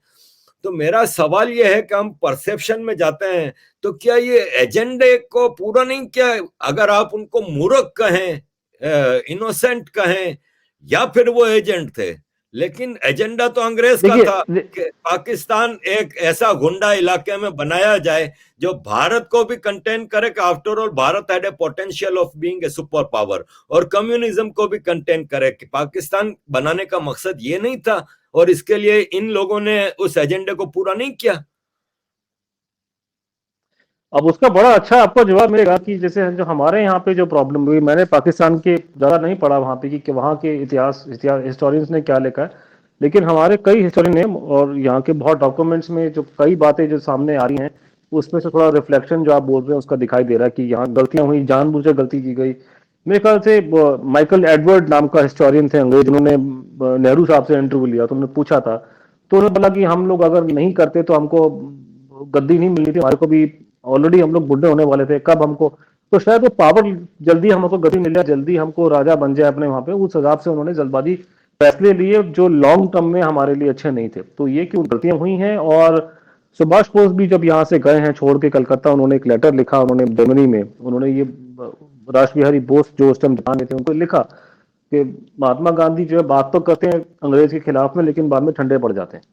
तो मेरा सवाल यह है कि हम परसेप्शन में जाते हैं, तो क्या ये एजेंडे को पूरा नहीं किया? अगर आप उनको मूर्ख कहें, इनोसेंट कहें, या फिर वो एजेंट थे, लेकिन एजेंडा तो अंग्रेज का था देखिए, कि पाकिस्तान एक ऐसा गुंडा इलाके में बनाया जाए जो भारत को भी कंटेन करे, कि after all Bharat had a potential of being a super power, और कम्युनिज्म को भी कंटेन करे। कि पाकिस्तान बनाने का मकसद ये नहीं था, और इसके लिए इन लोगों ने उस एजेंडे को पूरा नहीं किया। अब उसका बड़ा अच्छा आपको जवाब मिलेगा कि जैसे जो हमारे यहाँ पे जो प्रॉब्लम हुई, मैंने पाकिस्तान के ज़्यादा नहीं पढ़ा वहाँ पे कि वहाँ के इतिहास हिस्टोरियंस ने क्या लिखा है, लेकिन हमारे कई हिस्टोरियन ने और यहाँ के बहुत डॉक्यूमेंट्स में जो कई बातें जो सामने आ रही हैं, उसमें से थोड़ा रिफ्लेक्शन जो आप बोल रहे हैं उसका दिखाई दे रहा है कि यहाँ गलतियां हुई, जानबूझकर गलती की गई। मेरे ख्याल से माइकल एडवर्ड नाम का हिस्टोरियन थे अंग्रेज, उन्होंने नेहरू साहब से इंटरव्यू लिया, तो उन्होंने पूछा था, तो उन्होंने बोला कि हम लोग अगर नहीं करते तो हमको गद्दी नहीं मिलनी थी, हमारे को भी ऑलरेडी हम लोग बुढ़े होने वाले थे, कब हमको, तो शायद वो पावर जल्दी हमको गति मिल जाए, जल्दी हमको राजा बन जाए अपने वहां पे, उस हिसाब से उन्होंने जल्दबाजी फैसले लिए जो लॉन्ग टर्म में हमारे लिए अच्छे नहीं थे। तो ये कि गलतियां हुई हैं। और सुभाष बोस भी जब यहाँ से गए हैं छोड़ के कलकत्ता, उन्होंने एक लेटर लिखा, उन्होंने जर्मनी में, उन्होंने ये राष्ट्र बिहारी बोस जो उस टाइम जापान में थे उनको लिखा कि महात्मा गांधी जो है बात तो करते हैं अंग्रेज के खिलाफ में, लेकिन बाद में ठंडे पड़ जाते हैं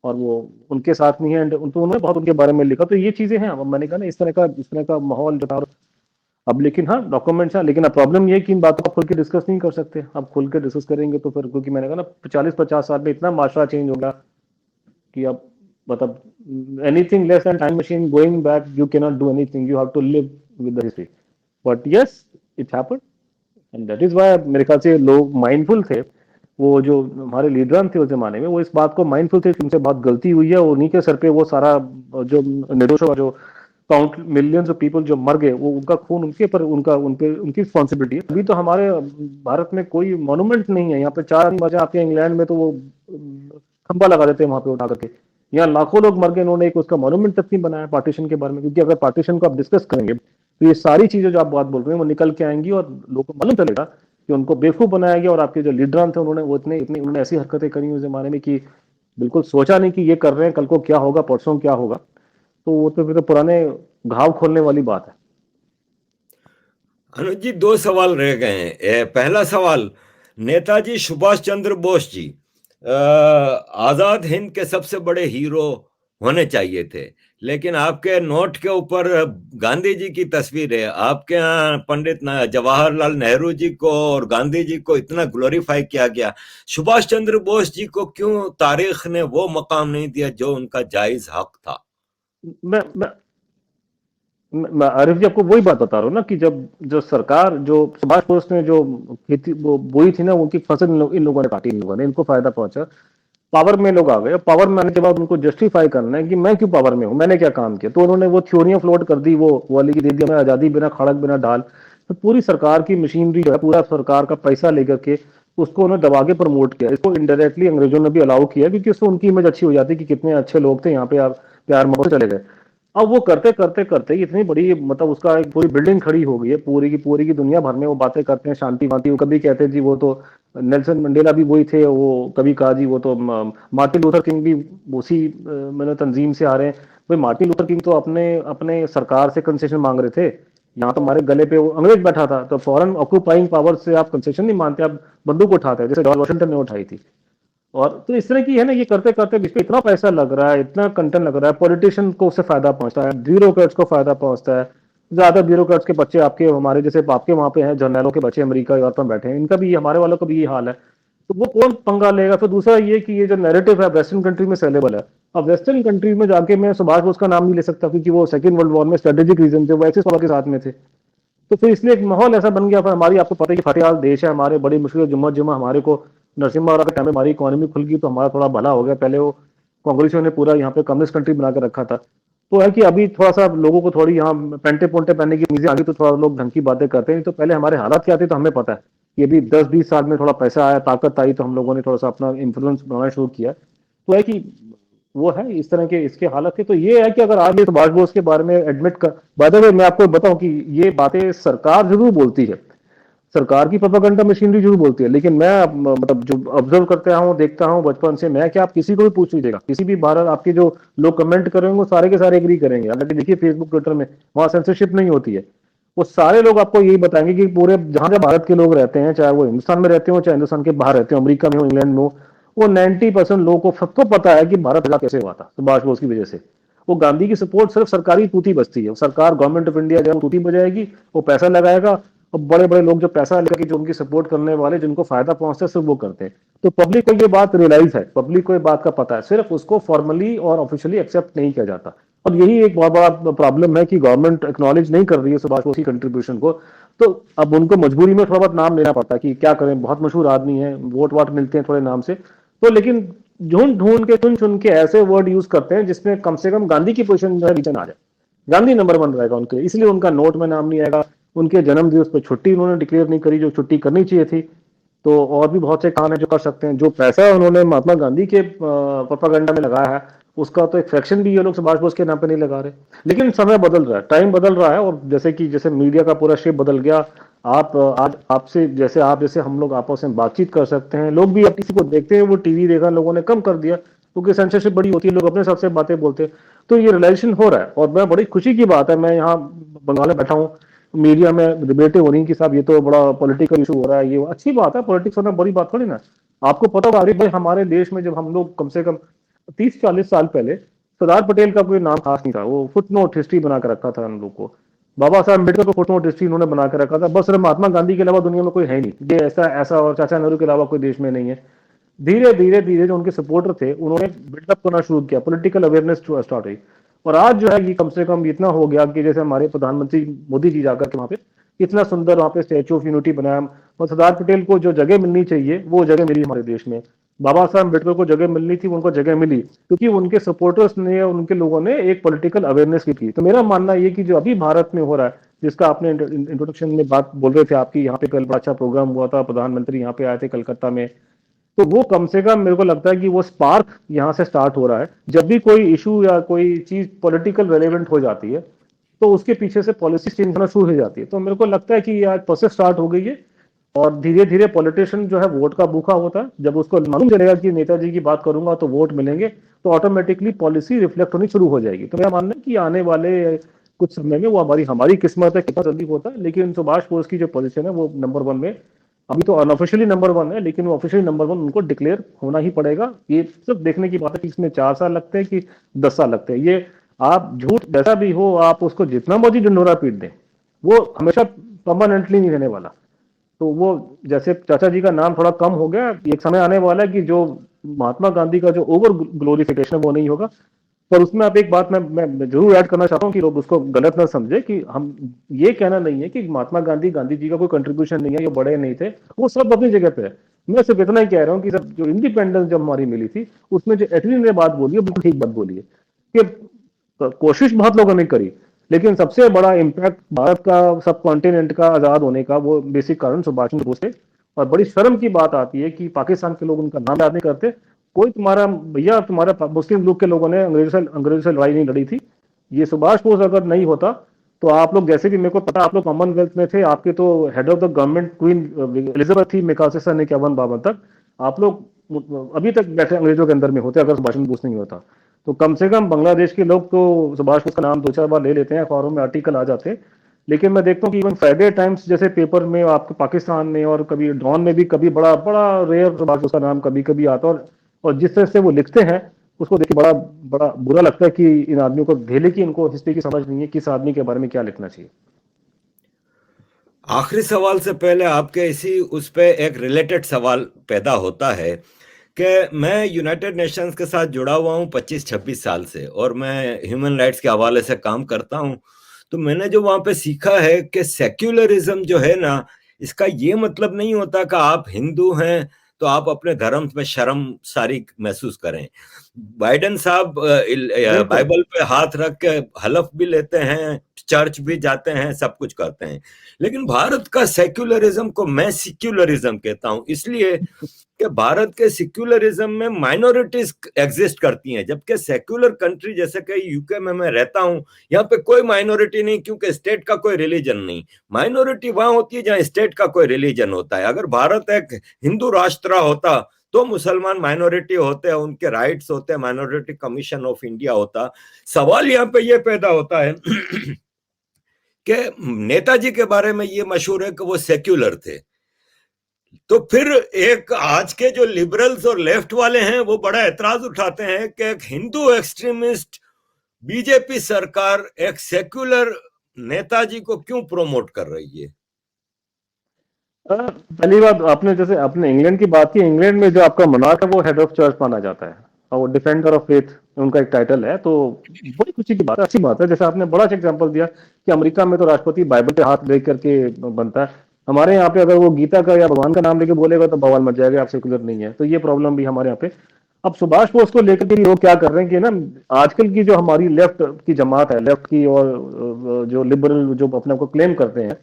और वो उनके साथ नहीं है। तो उन्होंने बहुत उनके बारे में लिखा। तो ये चीजें हैं। अब मैंने कहा ना, इस तरह का माहौल जो था। अब लेकिन हाँ, डॉक्यूमेंट्स हैं, लेकिन अब प्रॉब्लम ये है कि इन बातों को खुल के डिस्कस नहीं कर सकते। अब खुल के डिस्कस करेंगे तो फिर, क्योंकि मैंने कहा ना 40-50 साल में इतना माशरा चेंज हो गया कि अब मतलब anything less than time machine going back, you can not do anything, you have to live with the history. But yes, it happened, and that is why मेरे ख्याल से लोग माइंडफुल थे। वो जो हमारे लीडर थे उस जमाने में, वो इस बात को माइंडफुल थे कि उनसे बहुत गलती हुई है, और उन्हीं के सर पे वो सारा जो निर्दोष, जो काउंट मिलियंस ऑफ पीपल जो मर गए, वो उनका खून उनके पर, उनका उनपे उनकी रिस्पॉन्सिबिलिटी है। अभी तो हमारे भारत में कोई मॉन्यूमेंट नहीं है। यहाँ पे 4 आदमी बचा, आपके इंग्लैंड में तो वो खंबा लगा देते हैं वहां पे उठा करके। यहाँ लाखों लोग मर गए, इन्होंने एक उसका मॉन्यूमेंट तक नहीं बनाया पार्टीशन के बारे में। क्योंकि अगर पार्टीशन को आप डिस्कस करेंगे तो ये सारी चीजें जो आप बात बोल रहे हैं वो निकल के आएंगी, और लोगों को मालूम चलेगा कि उनको बेवकूफ बनाया गया। और आपके जो लीडर थे उन्होंने वो इतने इतने उन्होंने ऐसी हरकतें करी उस जमाने में कि बिल्कुल सोचा नहीं कि ये कर रहे हैं, कल को क्या होगा, परसों क्या होगा। तो वो तो फिर तो पुराने घाव खोलने वाली बात है। अनुज जी, 2 सवाल रह गए हैं। पहला सवाल, नेताजी सुभाष चंद्र बोस जी आजाद हिंद के सबसे बड़े हीरो होने चाहिए थे, लेकिन आपके नोट के ऊपर गांधी जी की तस्वीर है। आपके यहाँ पंडित जवाहरलाल नेहरू जी को और गांधी जी को इतना ग्लोरीफाई किया गया, सुभाष चंद्र बोस जी को क्यों तारीख ने वो मकाम नहीं दिया जो उनका जायज हक था? मैं मैं मैं आरिफ जी आपको वही बात बता रहा हूँ ना कि जब जो सरकार, जो सुभाष बोस ने जो खेती वो बोई थी ना, उनकी फसल इन लोगों ने काटी, इन लोगों ने, इनको फायदा पहुंचा। पावर में लोग आ गए। पावर में आने के बाद उनको जस्टिफाई करना है कि मैं क्यों पावर में हूँ, मैंने क्या काम किया, तो उन्होंने वो थ्योरियां फ्लोट कर दी, वो वाली की दे दी, हमें आजादी बिना खड़क बिना ढाल। तो पूरी सरकार की मशीनरी जो है, पूरा सरकार का पैसा लेकर के उसको उन्होंने दबा के प्रमोट किया। इसको इनडायरेक्टली अंग्रेजों ने भी अलाउ किया, क्योंकि उससे उनकी इमेज अच्छी हो जाती कि कितने अच्छे लोग थे यहाँ पे, आप प्यार मोहब्बत चले गए। अब वो करते करते करते इतनी बड़ी, मतलब उसका एक पूरी बिल्डिंग खड़ी हो गई है, पूरी की दुनिया भर में वो बातें करते हैं शांति वांति। वो कभी कहते हैं जी वो तो नेल्सन मंडेला भी वही थे, वो कभी कहा जी वो तो मार्टिन लूथर किंग भी उसी मतलब तंजीम से आ रहे हैं। भाई मार्टिन लूथर किंग तो अपने अपने सरकार से कंसेशन मांग रहे थे। यहाँ तो हमारे गले पे वो अंग्रेज बैठा था, तो फॉरेन ऑक्यूपाइंग पावर से आप कंसेशन नहीं मानते, आप बंदूक उठाते हैं, जैसे जॉर्ज वॉशिंगटन ने उठाई थी। और तो इस तरह की है ना, ये करते करते इस पे इतना पैसा लग रहा है, इतना कंटेंट लग रहा है, पॉलिटिशियन को उससे फायदा पहुंचता है, ब्यूरोक्रेट्स को फायदा पहुंचता है। ज्यादा ब्यूरोक्रेट्स के बच्चे आपके हमारे जैसे आपके वहां पे हैं, जर्नलों के बच्चे अमेरिका यूरोप में बैठे हैं, इनका भी हमारे वालों का भी ये हाल है। तो वो कौन पंगा लेगा? फिर दूसरा ये कि ये जो नैरेटिव है वेस्टर्न कंट्री में सेलेबल है। अब वेस्टर्न कंट्री में जाके मैं सुभाष बोस का नाम नहीं ले सकता, क्योंकि वो सेकंड वर्ल्ड वॉर में स्ट्रेटेजिक रीजन थे, वो एक्सिस पावर के साथ में थे। तो फिर इसलिए एक माहौल ऐसा बन गया। फिर हमारी, आपको पता है कि फतेहाल देश है, हमारे बड़ी मुश्किल जुम्मा जुम्मा हमारे को नरसिम्हा राव के टाइम में हमारी इकोनॉमी खुल गई, तो हमारा थोड़ा भला हो गया। पहले वो कांग्रेसियों ने पूरा यहाँ पे कम्युनिस्ट कंट्री बना के रखा था। तो है कि अभी थोड़ा सा लोगों को थोड़ी यहाँ पेंटे पोंटे पहनने की चीजें आ गई, तो थोड़ा लोग ढंग की बातें करते हैं। तो पहले हमारे हालात क्या थे तो हमें पता है। ये भी 10-20 साल में थोड़ा पैसा आया, ताकत आई, तो हम लोगों ने थोड़ा सा अपना इंफ्लुएंस बनाना शुरू किया। तो है कि वो है इस तरह के इसके हालत थे। तो ये है कि अगर आप ये सुभाष बोस के बारे में एडमिट कर, बाय द वे मैं आपको बताऊं कि ये बातें सरकार जरूर बोलती है, सरकार की प्रोपेगेंडा मशीनरी जरूर बोलती है, लेकिन मैं मतलब जो ऑब्जर्व करते रहा हूँ, देखता हूँ बचपन से मैं, क्या आप किसी को भी पूछ लीजिएगा, किसी भी भारत आपके जो लोग कमेंट करेंगे वो सारे के सारे एग्री करेंगे। अगर देखिए फेसबुक ट्विटर में, वहां सेंसरशिप नहीं होती है। वो सारे लोग आपको यही बताएंगे कि पूरे जहां जहां भारत के लोग रहते हैं, चाहे वो हिंदुस्तान में रहते हो चाहे हिंदुस्तान के बाहर रहते हो, अमेरिका में हो इंग्लैंड में हो, वो 90% लोगों को सबको पता है कि भारत आजाद कैसे हुआ था, सुभाष बोस की वजह से। वो गांधी की सपोर्ट सिर्फ सरकारी तूती बजती है, सरकार गवर्नमेंट ऑफ इंडिया जो है तूती बजाएगी, वो पैसा लगाएगा, और बड़े बड़े लोग जो पैसा लेकर के जो उनकी सपोर्ट करने वाले जिनको फायदा पहुंचता है सिर्फ वो करते हैं। तो पब्लिक को ये बात रियलाइज है, पब्लिक को ये बात का पता है, सिर्फ उसको फॉर्मली और ऑफिशियली एक्सेप्ट नहीं किया जाता। और यही एक बहुत बड़ा प्रॉब्लम है कि गवर्नमेंट एक्नॉलेज नहीं कर रही है सुभाष बोस की कंट्रीब्यूशन को। तो अब उनको मजबूरी में थोड़ा बहुत नाम लेना पड़ता है कि क्या करें, बहुत मशहूर आदमी है, वोट वाट मिलते हैं थोड़े नाम से। तो लेकिन ढूंढ ढूंढ के चुन चुन के ऐसे वर्ड यूज करते हैं जिसमें कम से कम गांधी की पोजीशन जो है नीचे ना आ जाए। गांधी नंबर 1 रहेगा उनके, इसलिए उनका नोट में नाम नहीं आएगा। उनके जन्म दिवस पर छुट्टी उन्होंने डिक्लेयर नहीं करी जो छुट्टी करनी चाहिए थी। तो और भी बहुत से काम है जो कर सकते हैं। जो पैसा उन्होंने महात्मा गांधी के प्रोपागेंडा में लगाया है, उसका तो एक फ्रैक्शन भी ये लोग सुभाष बोस के नाम पे नहीं लगा रहे। लेकिन समय बदल रहा है, टाइम बदल रहा है, और जैसे कि जैसे मीडिया का पूरा शेप बदल गया। आप आज आपसे जैसे आप जैसे हम लोग आपस में बातचीत कर सकते हैं, लोग भी अब किसी को देखते हैं, वो टीवी देखा लोगों ने कम कर दिया क्योंकि सेंसरशिप बड़ी होती है, लोग अपने हिसाब से बातें बोलते हैं। तो ये रिलेशन हो रहा है, और मैं बड़ी खुशी की बात है, मैं यहाँ बंगाल में बैठा हूँ, मीडिया में डिबेटें हो रही कि साहब ये तो बड़ा पॉलिटिकल इशू हो रहा है, ये अच्छी बात है, पॉलिटिक्स होना बड़ी बात थोड़ी ना। आपको पता होगा आरिफ भाई, हमारे देश में जब हम लोग कम से कम 30-40 साल पहले, सरदार पटेल का कोई नाम खास नहीं था, वो फुटनोट हिस्ट्री बना के रखा था हम लोग को। बाबा साहब अम्बेडकर को फुटनोट हिस्ट्री उन्होंने बना के रखा था, बस सिर्फ महात्मा गांधी के अलावा दुनिया में कोई है नहीं, ये ऐसा ऐसा, और चाचा नेहरू के अलावा कोई देश में नहीं है। धीरे धीरे धीरे जो उनके सपोर्टर थे उन्होंने बिल्डअप करना शुरू किया, पॉलिटिकल अवेयरनेस स्टार्ट हुई। और आज जो है ये कम से कम इतना हो गया कि जैसे हमारे प्रधानमंत्री मोदी जी जाकर के वहां पे इतना सुंदर वहां पे स्टैच्यू ऑफ यूनिटी बनाया, और सरदार पटेल को जो जगह मिलनी चाहिए वो जगह मिली हमारे देश में। बाबा साहब अम्बेडकर को जगह मिलनी थी, उनको जगह मिली, क्योंकि उनके सपोर्टर्स ने, उनके लोगों ने एक पॉलिटिकल अवेयरनेस की। तो मेरा मानना ये कि जो अभी भारत में हो रहा है, जिसका आपने इंट्रोडक्शन में बात बोल रहे थे आपकी, यहाँ पे कल बड़ा अच्छा प्रोग्राम हुआ था, प्रधानमंत्री यहाँ पे आए थे कलकत्ता में। तो वो कम से कम मेरे को लगता है कि वो स्पार्क यहाँ से स्टार्ट हो रहा है। जब भी कोई इशू या कोई चीज पॉलिटिकल रेलेवेंट हो जाती है, तो उसके पीछे से पॉलिसी चेंज होना शुरू हो जाती है। तो मेरे को लगता है कि ये आज प्रोसेस स्टार्ट हो गई है, और धीरे धीरे पॉलिटिशियन जो है वोट का भूखा होता है, जब उसको मालूम चलेगा कि नेताजी की बात करूंगा तो वोट मिलेंगे, तो ऑटोमेटिकली पॉलिसी रिफ्लेक्ट होनी शुरू हो जाएगी। तो मेरा मानना है कि आने वाले कुछ समय में वो हमारी हमारी किस्मत है, कितना जल्दी होता है, लेकिन सुभाष बोस की जो पोजीशन है वो नंबर 1 में, अभी तो अनऑफिशियली नंबर 1 है, लेकिन वो ऑफिशियली नंबर 1 उनको डिक्लेयर होना ही पड़ेगा। ये सिर्फ देखने की बात है कि इसमें 4 साल लगते हैं कि 10 साल लगते हैं। ये आप झूठ जैसा भी हो, आप उसको जितना मर्जी ढिंढोरा पीट दें, वो हमेशा परमानेंटली नहीं रहने वाला। तो वो जैसे चाचा जी का नाम थोड़ा कम हो गया, एक समय आने वाला है कि जो महात्मा गांधी का जो ओवर ग्लोरिफिकेशन है वो नहीं होगा। पर उसमें आप एक बात मैं जरूर ऐड करना चाहता हूँ कि लोग उसको गलत ना समझे, कि हम ये कहना नहीं है कि महात्मा गांधी गांधी जी का कोई कंट्रीब्यूशन नहीं है, ये बड़े नहीं थे, वो सब अपनी जगह पे है। मैं सिर्फ इतना ही कह रहा हूँ कि जब जो इंडिपेंडेंस जब हमारी मिली थी, उसमें जो एटली ने बात बोली है बिल्कुल ठीक बात बोली है कि कोशिश बहुत लोगों ने करी, लेकिन सबसे बड़ा इम्पैक्ट भारत का, सब कॉन्टिनेंट का आजाद होने का वो बेसिक कारण सुभाष चंद्र बोस थे। और बड़ी शर्म की बात आती है कि पाकिस्तान के लोग उनका नाम याद नहीं करते। कोई तुम्हारा भैया, तुम्हारा मुस्लिम लीग के लोगों ने अंग्रेजों से लड़ाई नहीं लड़ी थी। ये सुभाष बोस अगर नहीं होता तो आप लोग, जैसे कि मेरे को पता, आप लोग कॉमनवेल्थ में थे, आपके तो head of the government queen Elizabeth थी, मेरे ख्याल से सन 51-52 तक। आप लोग अभी तक बैठे अंग्रेजों के अंदर में होते अगर सुभाष चंद्र बोस नहीं होता। तो कम से कम बांग्लादेश के लोग तो सुभाष बोस का नाम दो चार बार ले लेते हैं, अखबारों में आर्टिकल आ जाते हैं। लेकिन मैं देखता हूँ कि इवन फ्राइडे टाइम्स जैसे पेपर में, आपके पाकिस्तान में, और कभी डॉन में भी कभी बड़ा बड़ा रेयर सुभाष बोस का नाम कभी कभी आता है। और जिस तरह से वो लिखते हैं उसको देख के बड़ा बड़ा बुरा लगता है कि इन आदमियों को धेले की, इनको हिस्ट्री की समझ नहीं है, किस आदमी के बारे में क्या लिखना चाहिए। आखिरी सवाल से पहले आपके इसी उस पे एक रिलेटेड सवाल पैदा होता है कि मैं यूनाइटेड नेशंस के साथ जुड़ा हुआ हूँ 25-26 साल से, और मैं ह्यूमन राइट्स के हवाले से काम करता हूँ। तो मैंने जो वहां पे सीखा है कि सेक्युलरिज्म जो है ना, इसका ये मतलब नहीं होता कि आप हिंदू हैं तो आप अपने धर्म में शर्म सारी महसूस करें। बाइडेन साहब बिल्कुल। बाइबल पे हाथ रख के हलफ भी लेते हैं, चर्च भी जाते हैं, सब कुछ करते हैं। लेकिन भारत का सेक्युलरिज्म को मैं सिक्युलरिज्म कहता हूं, इसलिए कि भारत के सिक्युलरिज्म में माइनॉरिटीज एग्जिस्ट करती हैं, जबकि सेक्युलर कंट्री जैसे कि यूके में मैं रहता हूं, यहाँ पे कोई माइनॉरिटी नहीं, क्योंकि स्टेट का कोई रिलीजन नहीं। माइनॉरिटी वहां होती है जहां स्टेट का कोई रिलीजन होता है। अगर भारत एक हिंदू राष्ट्र होता तो मुसलमान माइनॉरिटी होते हैं, उनके राइट्स होते हैं, माइनॉरिटी कमीशन ऑफ इंडिया होता। सवाल यहाँ पे ये पैदा होता है कि नेताजी के बारे में ये मशहूर है कि वो सेक्युलर थे। तो फिर एक आज के जो लिबरल्स और लेफ्ट वाले हैं वो बड़ा ऐतराज उठाते हैं कि एक हिंदू एक्सट्रीमिस्ट बीजेपी सरकार एक सेक्युलर नेताजी को क्यों प्रमोट कर रही है। पहली बात, आपने जैसे आपने इंग्लैंड की बात की, इंग्लैंड में जो आपका मोनार्क है वो हेड ऑफ चर्च माना जाता है, और वो डिफेंडर ऑफ फेथ उनका एक टाइटल है। तो बड़ी खुशी की बात है, अच्छी बात है। जैसे आपने बड़ा अच्छा एग्जांपल दिया कि अमेरिका में तो राष्ट्रपति बाइबल पे हाथ लेकर के बनता है। हमारे यहाँ पे अगर वो गीता का या भगवान का नाम लेके बोलेगा तो बवाल मच जाएगा, आप सेकुलर नहीं है। तो ये प्रॉब्लम भी हमारे यहाँ पे। अब सुभाष बोस को लेकर के लोग क्या कर रहे हैं कि ना, आजकल की जो हमारी लेफ्ट की जमात है, लेफ्ट की, और जो लिबरल जो अपने को क्लेम करते हैं,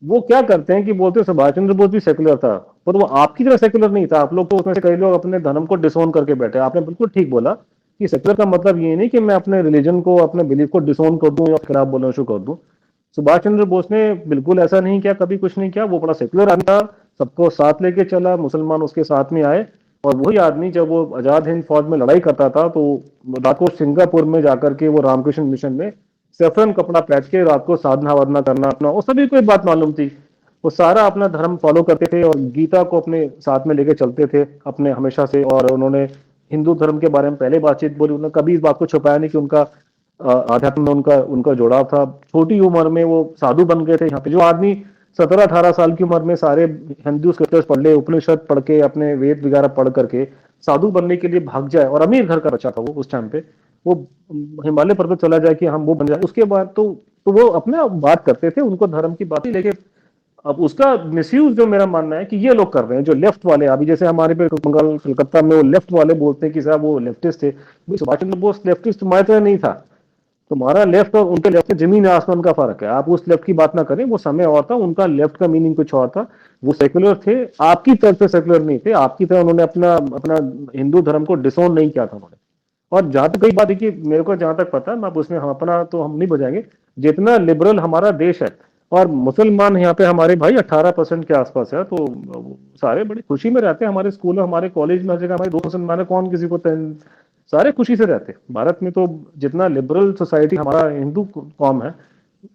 वो क्या करते हैं कि बोलते हैं सुभाष चंद्र बोस भी सेकुलर था, पर वो आपकी तरह सेकुलर नहीं था। आप लोग तो उसमें से कई लोग अपने धर्म को डिसोन करके बैठे। आपने बिल्कुल ठीक बोला कि सेकुलर का मतलब ये नहीं कि मैं अपने रिलीजन को, अपने बिलीफ को डिसोन कर दूं या खिलाफ बोलना शुरू कर दूं। सुभाष चंद्र बोस ने बिल्कुल ऐसा नहीं किया, कभी कुछ नहीं किया। वो बड़ा सेकुलर आदमी था, सबको साथ लेके चला, मुसलमान उसके साथ में आए। और वही आदमी जब वो आजाद हिंद फौज में लड़ाई करता था तो रात को सिंगापुर में जाकर के वो रामकृष्ण मिशन में सैफरन कपड़ा पहन के रात को साधना वाधना करना अपना, वो सभी को एक बात मालूम थी। वो सारा अपना धर्म फॉलो करते थे और गीता को अपने साथ में लेके चलते थे अपने हमेशा से। और उन्होंने हिंदू धर्म के बारे में पहले बातचीत बोली, उन्होंने कभी इस बात को छुपाया नहीं कि उनका आध्यात्म में उनका उनका जुड़ाव था। छोटी उम्र में वो साधु बन गए थे। यहाँ पे जो आदमी 17-18 साल की उम्र में सारे हिंदू स्क्रिप्चर्स पढ़ ले, उपनिषद पढ़ के, अपने वेद वगैरह पढ़ करके साधु बनने के लिए भाग जाए, और अमीर घर का बच्चा था वो उस टाइम पे, वो हिमालय पर्वत चला जाए कि हम वो बन जाए, उसके बाद तो वो अपने बात करते थे, उनको धर्म की बात ही लेके। अब उसका मिसयूज जो मेरा मानना है कि ये लोग कर रहे हैं, जो लेफ्ट वाले। अभी जैसे हमारे पे बंगाल कलकत्ता में वो लेफ्ट वाले बोलते हैं कि साहब वो लेफ्टिस्ट थे। सुभाष चंद्र बोस लेफ्टिस्ट तुम्हारे तरह नहीं था। तुम्हारा लेफ्ट और उनके लेफ्ट में जमीन आसमान का फर्क है। आप उस लेफ्ट की बात ना करें, वो समय और था, उनका लेफ्ट का मीनिंग कुछ और था। वो सेकुलर थे, आपकी तरफ से सेकुलर नहीं थे। आपकी तरह उन्होंने अपना अपना हिंदू धर्म को डिसोन नहीं किया था उन्होंने। और जहां तक कई बात है कि मेरे को जहां तक पता है, मैं उसमें हम अपना तो हम नहीं बजाएंगे, जितना लिबरल हमारा देश है और मुसलमान यहाँ पे हमारे भाई 18% के आसपास है, तो सारे बड़ी खुशी में रहते हैं। हमारे स्कूल में, हमारे कॉलेज में, जगह हमारे 2 मुसलमान है, कौन किसी को सारे खुशी से रहते हैं। भारत में तो जितना लिबरल सोसाइटी हमारा हिंदू कौम है,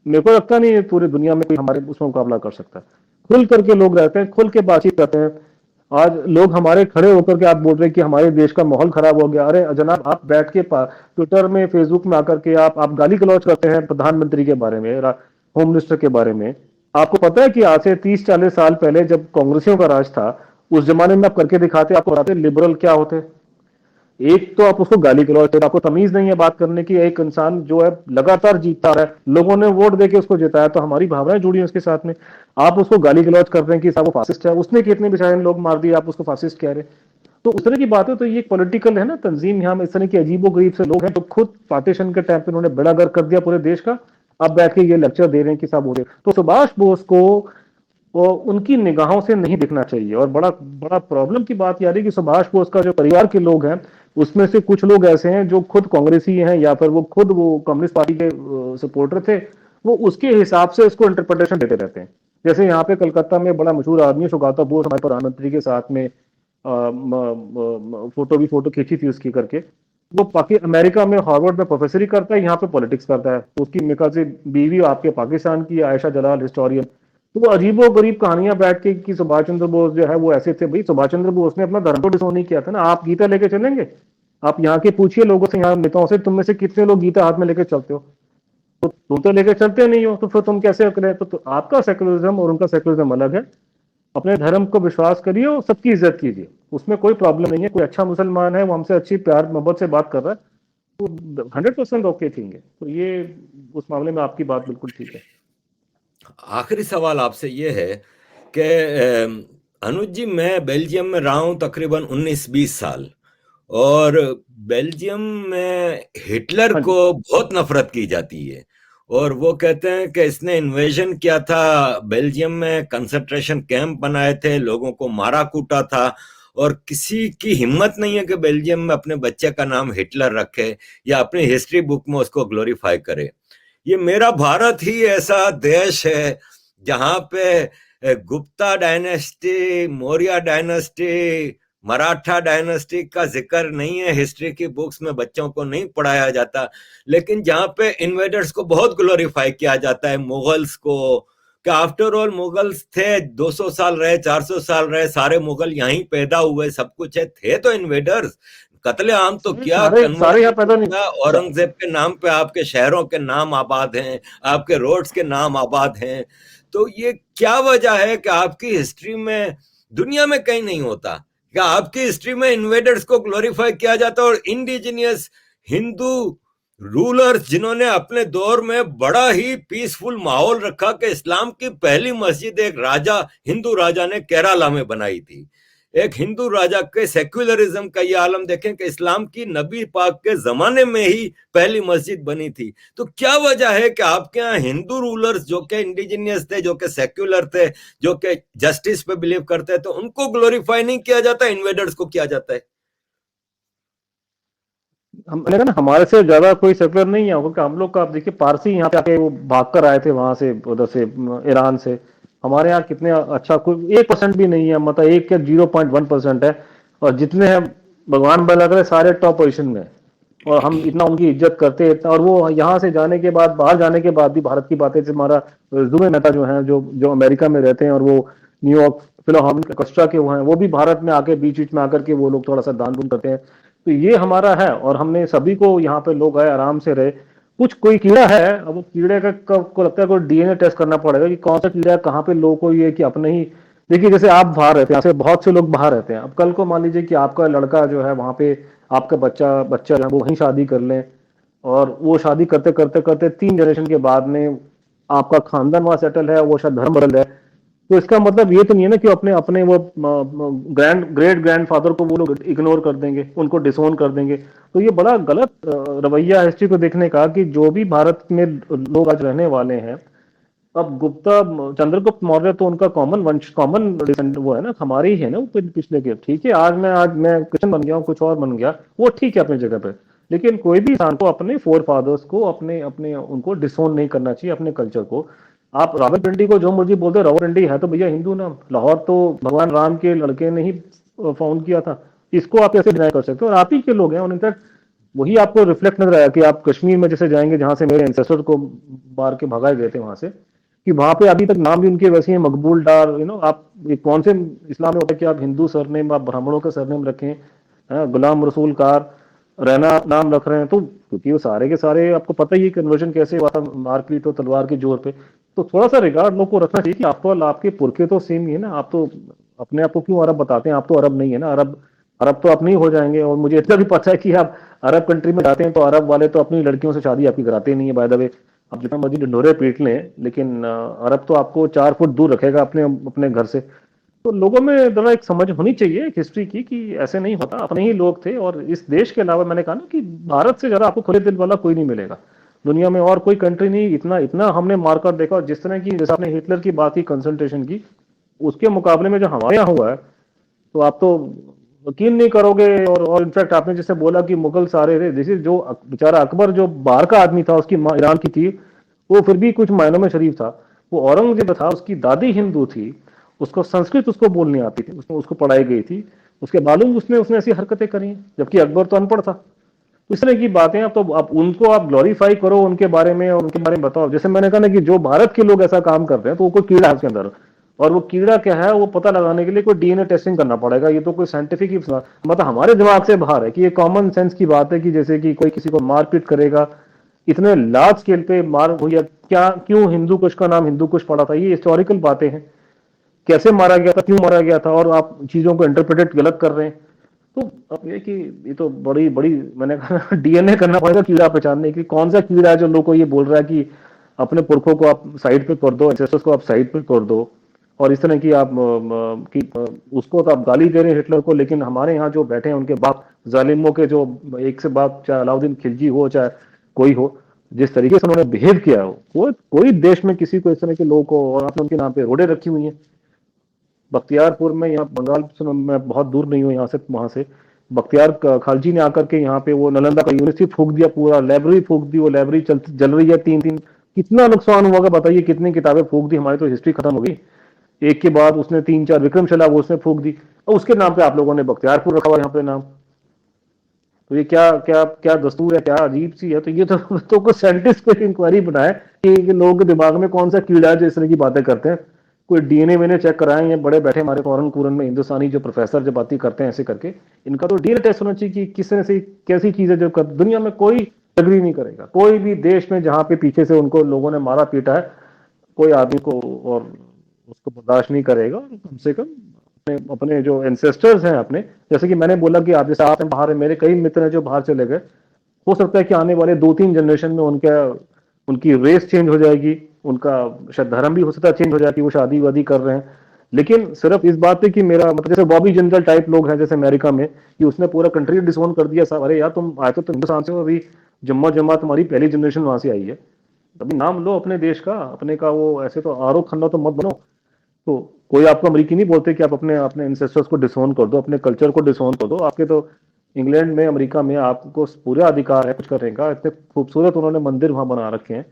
मेरे को लगता नहीं है पूरी दुनिया में कोई हमारे उसमें मुकाबला कर सकता है। खुल करके लोग रहते हैं, खुल के बातचीत करते हैं। आज लोग हमारे खड़े होकर के आप बोल रहे हैं कि हमारे देश का माहौल खराब हो गया। अरे जनाब, आप बैठ के ट्विटर में, फेसबुक में आकर के आप गाली गलौज करते हैं प्रधानमंत्री के बारे में, होम मिनिस्टर के बारे में। आपको पता है कि आज से 30-40 साल पहले जब कांग्रेसियों का राज था, उस जमाने में आप करके दिखाते, आपको बताते लिबरल क्या होते। एक तो आप उसको गाली गलौज करें, आपको तमीज नहीं है बात करने की। एक इंसान जो है लगातार जीतता रहा है, लोगों ने वोट देके उसको जिताया, तो हमारी भावनाएं जुड़ी हैं उसके साथ में। आप उसको गाली गलौज कर रहे हैं कि साहब वो फासिस्ट है, उसने कितने बेचारे लोग मार दिए, आप उसको फासिस्ट कह रहे हैं। तो उस तरह की बात है। तो ये पॉलिटिकल है ना तंजीम, यहाँ में इस तरह के अजीबो गरीब से लोग हैं जो खुद पार्टीशन के टाइम पे उन्होंने बेड़ा गर्क कर दिया पूरे देश का। अब बैठ के ये लेक्चर दे रहे हैं कि साहब हो रहे। तो सुभाष बोस को वो उनकी निगाहों से नहीं दिखना चाहिए। और बड़ा बड़ा प्रॉब्लम की बात यह है कि सुभाष बोस का जो परिवार के लोग हैं, उसमें से कुछ लोग ऐसे हैं जो खुद कांग्रेसी हैं या फिर वो खुद वो कम्युनिस्ट पार्टी के सपोर्टर थे। वो उसके हिसाब से उसको इंटरप्रिटेशन देते रहते हैं। जैसे यहाँ पे कलकत्ता में बड़ा मशहूर आदमी सुगाता बोस हमारे प्रधानमंत्री के साथ में फोटो भी फोटो खींची थी उसकी करके। वो पाकि अमेरिका में हार्वर्ड में प्रोफेसरी करता है, यहाँ पे पॉलिटिक्स करता है। तो उसकी मेरे से बीवी आपके पाकिस्तान की आयशा जलाल, हिस्टोरियन। तो वो अजीबो गरीब कहानियां बैठ के कि सुभाष चंद्र बोस जो है वो ऐसे थे। भाई सुभाष चंद्र बोस ने अपना धर्म तो डिसोन नहीं किया था ना। आप गीता लेके चलेंगे? आप यहाँ के पूछिए लोगों से, यहाँ नेताओं से, तुम में से कितने लोग गीता हाथ में लेके चलते हो? तो तुम तो लेके चलते नहीं हो, तो फिर तुम कैसे करें? तो आपका सेकुलरिज्म और उनका सेकुलरिज्म अलग है। अपने धर्म को विश्वास करिए और सबकी इज्जत कीजिए, उसमें कोई प्रॉब्लम नहीं है। कोई अच्छा मुसलमान है, वो हमसे अच्छी प्यार मोहब्बत से बात कर रहा है, तो 100% ओके थिंग है। तो ये उस मामले में आपकी बात बिल्कुल ठीक है। आखिरी सवाल आपसे ये है कि अनुज जी, मैं बेल्जियम में रहा हूं तकरीबन 19-20 साल, और बेल्जियम में हिटलर हाँ को जी। बहुत नफरत की जाती है। और वो कहते हैं कि इसने इन्वेजन किया था, बेल्जियम में कंसंट्रेशन कैंप बनाए थे, लोगों को मारा कूटा था, और किसी की हिम्मत नहीं है कि बेल्जियम में अपने बच्चे का नाम हिटलर रखे या अपनी हिस्ट्री बुक में उसको ग्लोरीफाई करे। ये मेरा भारत ही ऐसा देश है जहां पे Gupta dynasty, Maurya dynasty, Maratha dynasty का जिक्र नहीं है, हिस्ट्री की बुक्स में बच्चों को नहीं पढ़ाया जाता, लेकिन जहां पे इन्वेडर्स को बहुत ग्लोरीफाई किया जाता है, मुगल्स को। कि आफ्टर ऑल मुगल्स थे, 200 साल रहे, 400 साल रहे, सारे मुगल यहीं पैदा हुए, सब कुछ है, थे तो इन्वेडर्स। कत्लेआम तो किया, सारे सारे यहाँ कन्वर्शन तो पैदा नहीं। किया, औरंगजेब के नाम पे आपके शहरों के नाम आबाद हैं, आपके रोड्स के नाम आबाद हैं। तो ये क्या वजह है कि आपकी हिस्ट्री में दुनिया में कहीं नहीं होता? क्या आपकी हिस्ट्री में इन्वेडर्स को ग्लोरीफाई किया जाता है, और इंडिजिनियस हिंदू रूलर्स जिन्होंने अपने दौर में बड़ा ही पीसफुल माहौल रखा, कि इस्लाम की पहली मस्जिद एक राजा, हिंदू राजा ने केरला में बनाई थी। एक हिंदू राजा के सेक्युलरिज्म का ये आलम देखें कि इस्लाम की नबी पाक के जमाने में ही पहली मस्जिद बनी थी। तो क्या वजह है कि आपके यहाँ हिंदू रूलर्स जो कि इंडिजिनियस थे, जो कि सेक्युलर थे, जो कि जस्टिस पे बिलीव करते हैं, तो उनको ग्लोरीफाई नहीं किया जाता, इन्वेडर्स को किया जाता है? हमने कहा ना हमारे से ज्यादा कोई सेकुलर नहीं है, क्योंकि हम लोग का आप देखिए पारसी यहाँ पे आके वो भाग कर आए थे वहां से, उधर से ईरान से। हमारे यहाँ कितने अच्छा, कोई 1% भी नहीं है, मतलब 1 या 0.1% है। और जितने हैं भगवान भला करे सारे टॉप पोजिशन में हैं। और हम इतना उनकी इज्जत करते हैं इतना। और वो यहाँ से जाने के बाद, बाहर जाने के बाद भी भारत की बातें से हमारा जुबे मेहता जो है, जो जो अमेरिका में रहते हैं, और वो न्यूयॉर्क फिलहाल कस्टा के वो हैं, वो भी भारत में आके बीच बीच में आकर के वो लोग थोड़ा सा दान दून करते हैं। तो ये हमारा है। और हमने सभी को यहाँ पे लोग आए आराम से रहे। कुछ कोई कीड़ा है, अब वो कीड़े को लगता है कोई डीएनए टेस्ट करना पड़ेगा कि कौन सा कीड़ा है, कहाँ पे लोगों को ये कि अपने ही। देखिए जैसे आप बाहर रहते हैं, यहाँ से बहुत से लोग बाहर रहते हैं। अब कल को मान लीजिए कि आपका लड़का जो है वहां पे, आपका बच्चा बच्चा जो है वो वहीं शादी कर लें, और वो शादी करते करते करते 3 जनरेशन के बाद में आपका खानदान वहां सेटल है, वो शायद धर्म बदल है। तो इसका मतलब ये तो नहीं है ना कि अपने अपने वो ग्रेट ग्रैंडफादर को वो लोग इग्नोर कर देंगे, उनको डिसोन कर देंगे। तो ये बड़ा गलत रवैया हिस्ट्री को देखने का, कि जो भी भारत में लोग आज रहने वाले हैं। अब गुप्ता चंद्रगुप्त मौर्य तो उनका कॉमन वंश, कॉमन वो है ना, हमारे ही है ना वो पिछले के। ठीक है, आज मैं क्रिश्चियन बन गया हूँ, कुछ और बन गया, वो ठीक है अपनी जगह पे। लेकिन कोई भी इंसान को अपने फोर फादर्स को, अपने अपने उनको डिसोन नहीं करना चाहिए, अपने कल्चर को। आप रावलपिंडी को जो मर्जी बोलते, रावलपिंडी है तो भैया हिंदू नाम। लाहौर तो भगवान राम के लड़के ने ही फाउंड किया था। इसको आप कैसे डिनाई कर सकते हो? और आप ही के लोग हैं। और इनफैक्ट वही आपको रिफ्लेक्ट नजर आया कि आप कश्मीर में जैसे जाएंगे, जहां से मेरे एंसेस्टर को मार के भगाए गए थे वहां से, कि वहां पे अभी तक नाम भी उनके वैसे हैं, मकबूल डार। आप कौन से इस्लाम में होता है कि आप हिंदू सरनेम, आप ब्राह्मणों का सरनेम रखें? गुलाम रसूल कार रैना नाम रख रहे हैं, तो क्योंकि वो सारे के सारे आपको पता ही है कन्वर्जन कैसे हुआ था, मारपीट और तलवार के जोर पे। तो थोड़ा सा रिगार्ड लोग को रखना चाहिए कि आफ्टर ऑल आपके पुरखे तो सेम ही है ना। आप तो अपने आप को क्यों अरब बताते हैं? आप तो अरब नहीं है ना। अरब अरब तो अपने ही हो जाएंगे। और मुझे इतना भी पता है कि आप अरब कंट्री में जाते हैं तो अरब वाले तो अपनी लड़कियों से शादी आपकी कराते नहीं है, बाय द वे। आप जितना मर्जी ढिंढोरे पीट लें, लेकिन अरब तो आपको 4 फुट दूर रखेगा अपने अपने घर से। तो लोगों में जरा एक समझ होनी चाहिए एक हिस्ट्री की, कि ऐसे नहीं होता, अपने ही लोग थे। और इस देश के अलावा मैंने कहा ना कि भारत से जरा आपको खुले दिल वाला कोई नहीं मिलेगा दुनिया में, और कोई कंट्री नहीं। इतना इतना हमने मारकर देखा। और जिस तरह की, जैसे आपने हिटलर की बात की, कंसंट्रेशन की, उसके मुकाबले में जो हमारे यहाँ हुआ है, तो आप तो यकीन नहीं करोगे। और इनफैक्ट आपने जैसे बोला कि मुगल सारे थे, जैसे जो बेचारा अकबर जो बाहर का आदमी था, उसकी माँ ईरान की थी, वो फिर भी कुछ मायनों में शरीफ था। वो औरंगजेब था, उसकी दादी हिंदू थी, उसको संस्कृत उसको बोलनी आती थी, उसको उसको पढ़ाई गई थी। उसके मालूम उसने उसने ऐसी हरकतें करी, जबकि अकबर तो अनपढ़ था। तो इस तरह की बातें, अब तो आप उनको आप ग्लोरीफाई करो उनके बारे में, और उनके बारे में बताओ। जैसे मैंने कहा ना कि जो भारत के लोग ऐसा काम करते हैं, तो वो कोई कीड़ा है उसके अंदर। और वो कीड़ा क्या है, वो पता लगाने के लिए कोई डीएनए टेस्टिंग करना पड़ेगा। ये तो कोई साइंटिफिक ही मतलब हमारे दिमाग से बाहर है। कि ये कॉमन सेंस की बात है कि जैसे कि कोई किसी को मारपीट करेगा, इतने लार्ज स्केल पे मार हुई है, क्या क्यों हिंदू कुश का नाम हिंदू कुश पड़ा था, ये हिस्टोरिकल बातें हैं। कैसे मारा गया था, क्यों मारा गया था, और आप चीजों को इंटरप्रेटेड गलत कर रहे हैं। तो अब ये कि ये तो बड़ी बड़ी, मैंने कहा डीएनए करना पड़ेगा कीड़ा पहचानने की, कौन सा कीड़ा है जो लोग को ये बोल रहा है कि अपने पुरखों को आप साइड पे कर दो, एंसेस्टर्स को आप साइड पे कर दो। और इस तरह की आप उसको तो आप गाली दे रहे हैं हिटलर को, लेकिन हमारे यहाँ जो बैठे हैं उनके बाप जालिमों के, जो एक से बाप, चाहे अलाउद्दीन खिलजी हो चाहे कोई हो, जिस तरीके से उन्होंने बिहेव किया हो, वो कोई देश में किसी को इस तरह के लोगों को, और आपने उनके नाम पे रोडे रखी हुई हैं। बख्तियारपुर में, यहाँ बंगाल से मैं बहुत दूर नहीं हूँ यहाँ से, वहां से बख्तियार खालजी ने आकर के यहाँ पे वो नालंदा का यूनिवर्सिटी फूक दिया, पूरा लाइब्रेरी फूक दी। वो लाइब्रेरी जल रही है 3-3। कितना नुकसान हुआ होगा बताइए, कितनी किताबें फूक दी, हमारी तो हिस्ट्री खत्म हो गई। एक के बाद उसने 3-4 विक्रमशिला वो उसने फूक दी, और उसके नाम पे आप लोगों ने बख्तियारपुर रखा हुआ यहाँ पे नाम। तो ये क्या क्या क्या दस्तूर है, क्या अजीब सी है। तो ये तो कुछ साइंटिस्ट को इंक्वायरी बनाए कि लोगों के दिमाग में कौन सा कीड़ा है जो इस तरह की बातें करते हैं। कोई डीएनए मैंने चेक कराए, ये बड़े बैठे हमारे फॉरन कूरन में हिंदुस्तानी जो प्रोफेसर जो बातें करते हैं ऐसे करके, इनका तो डीएनए टेस्ट होना चाहिए कि किस तरह से कैसी चीज है जो दुनिया में कोई एग्री नहीं करेगा। कोई भी देश में जहां पे पीछे से उनको लोगों ने मारा पीटा है, कोई आदमी को और उसको बर्दाश्त नहीं करेगा। कम से कम अपने अपने जो एंसेस्टर्स हैं अपने, जैसे कि मैंने बोला कि आप जैसे आप हैं बाहर, मेरे कई मित्र हैं जो बाहर चले गए, हो सकता है कि आने वाले 2-3 जनरेशन में उनका उनकी रेस चेंज हो जाएगी, उनका शायद धर्म भी हो सकता है चेंज हो जाए, कि वो शादी वादी कर रहे हैं। लेकिन सिर्फ इस बात पे कि मेरा मतलब, जैसे बॉबी जिंदल टाइप लोग हैं जैसे अमेरिका में, कि उसने पूरा कंट्री डिसोन कर दिया सब। अरे यार, तुम आए तो तुम हिंदुस्तान से हो, अभी जम्मा जम्मा तुम्हारी पहली जनरेशन वहां से आई है। अभी नाम लो अपने देश का, अपने का। वो ऐसे तो आरो खन्ना तो मत बनो। तो कोई आपको अमेरिकी नहीं बोलते कि आप अपने अपने इंसेस्टर्स को डिसोन कर दो, अपने कल्चर को डिसोन कर दो। आपके तो इंग्लैंड में, अमेरिका में आपको पूरा अधिकार है कुछ करने का। इतने खूबसूरत उन्होंने मंदिर वहां बना रखे हैं,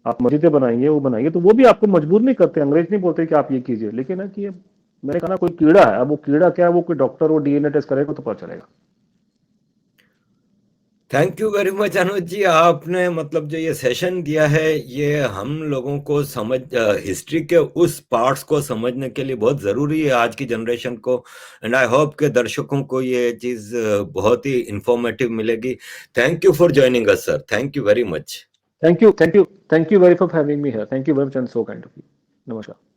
आप मस्जिदें बनाइए, वो बनाइए, तो वो भी आपको मजबूर नहीं करते। अंग्रेज नहीं बोलते कि आप ये कीजिए। लेकिन है कि मैंने कहा ना, कोई कीड़ा है। अब वो कीड़ा क्या है, वो कोई डॉक्टर वो डीएनए टेस्ट करेगा तो पता चलेगा। थैंक यू वेरी मच अनुज जी, आपने मतलब जो ये सेशन दिया है, ये हम लोगों को समझ हिस्ट्री के उस पार्ट्स को समझने के लिए बहुत जरूरी है आज की जनरेशन को। एंड आई होप के दर्शकों को ये चीज बहुत ही इंफॉर्मेटिव मिलेगी। Thank you for joining us sir, thank you very much. Thank you, thank you, thank you very for having me here. Thank you very much and so kind of you. नमस्कार।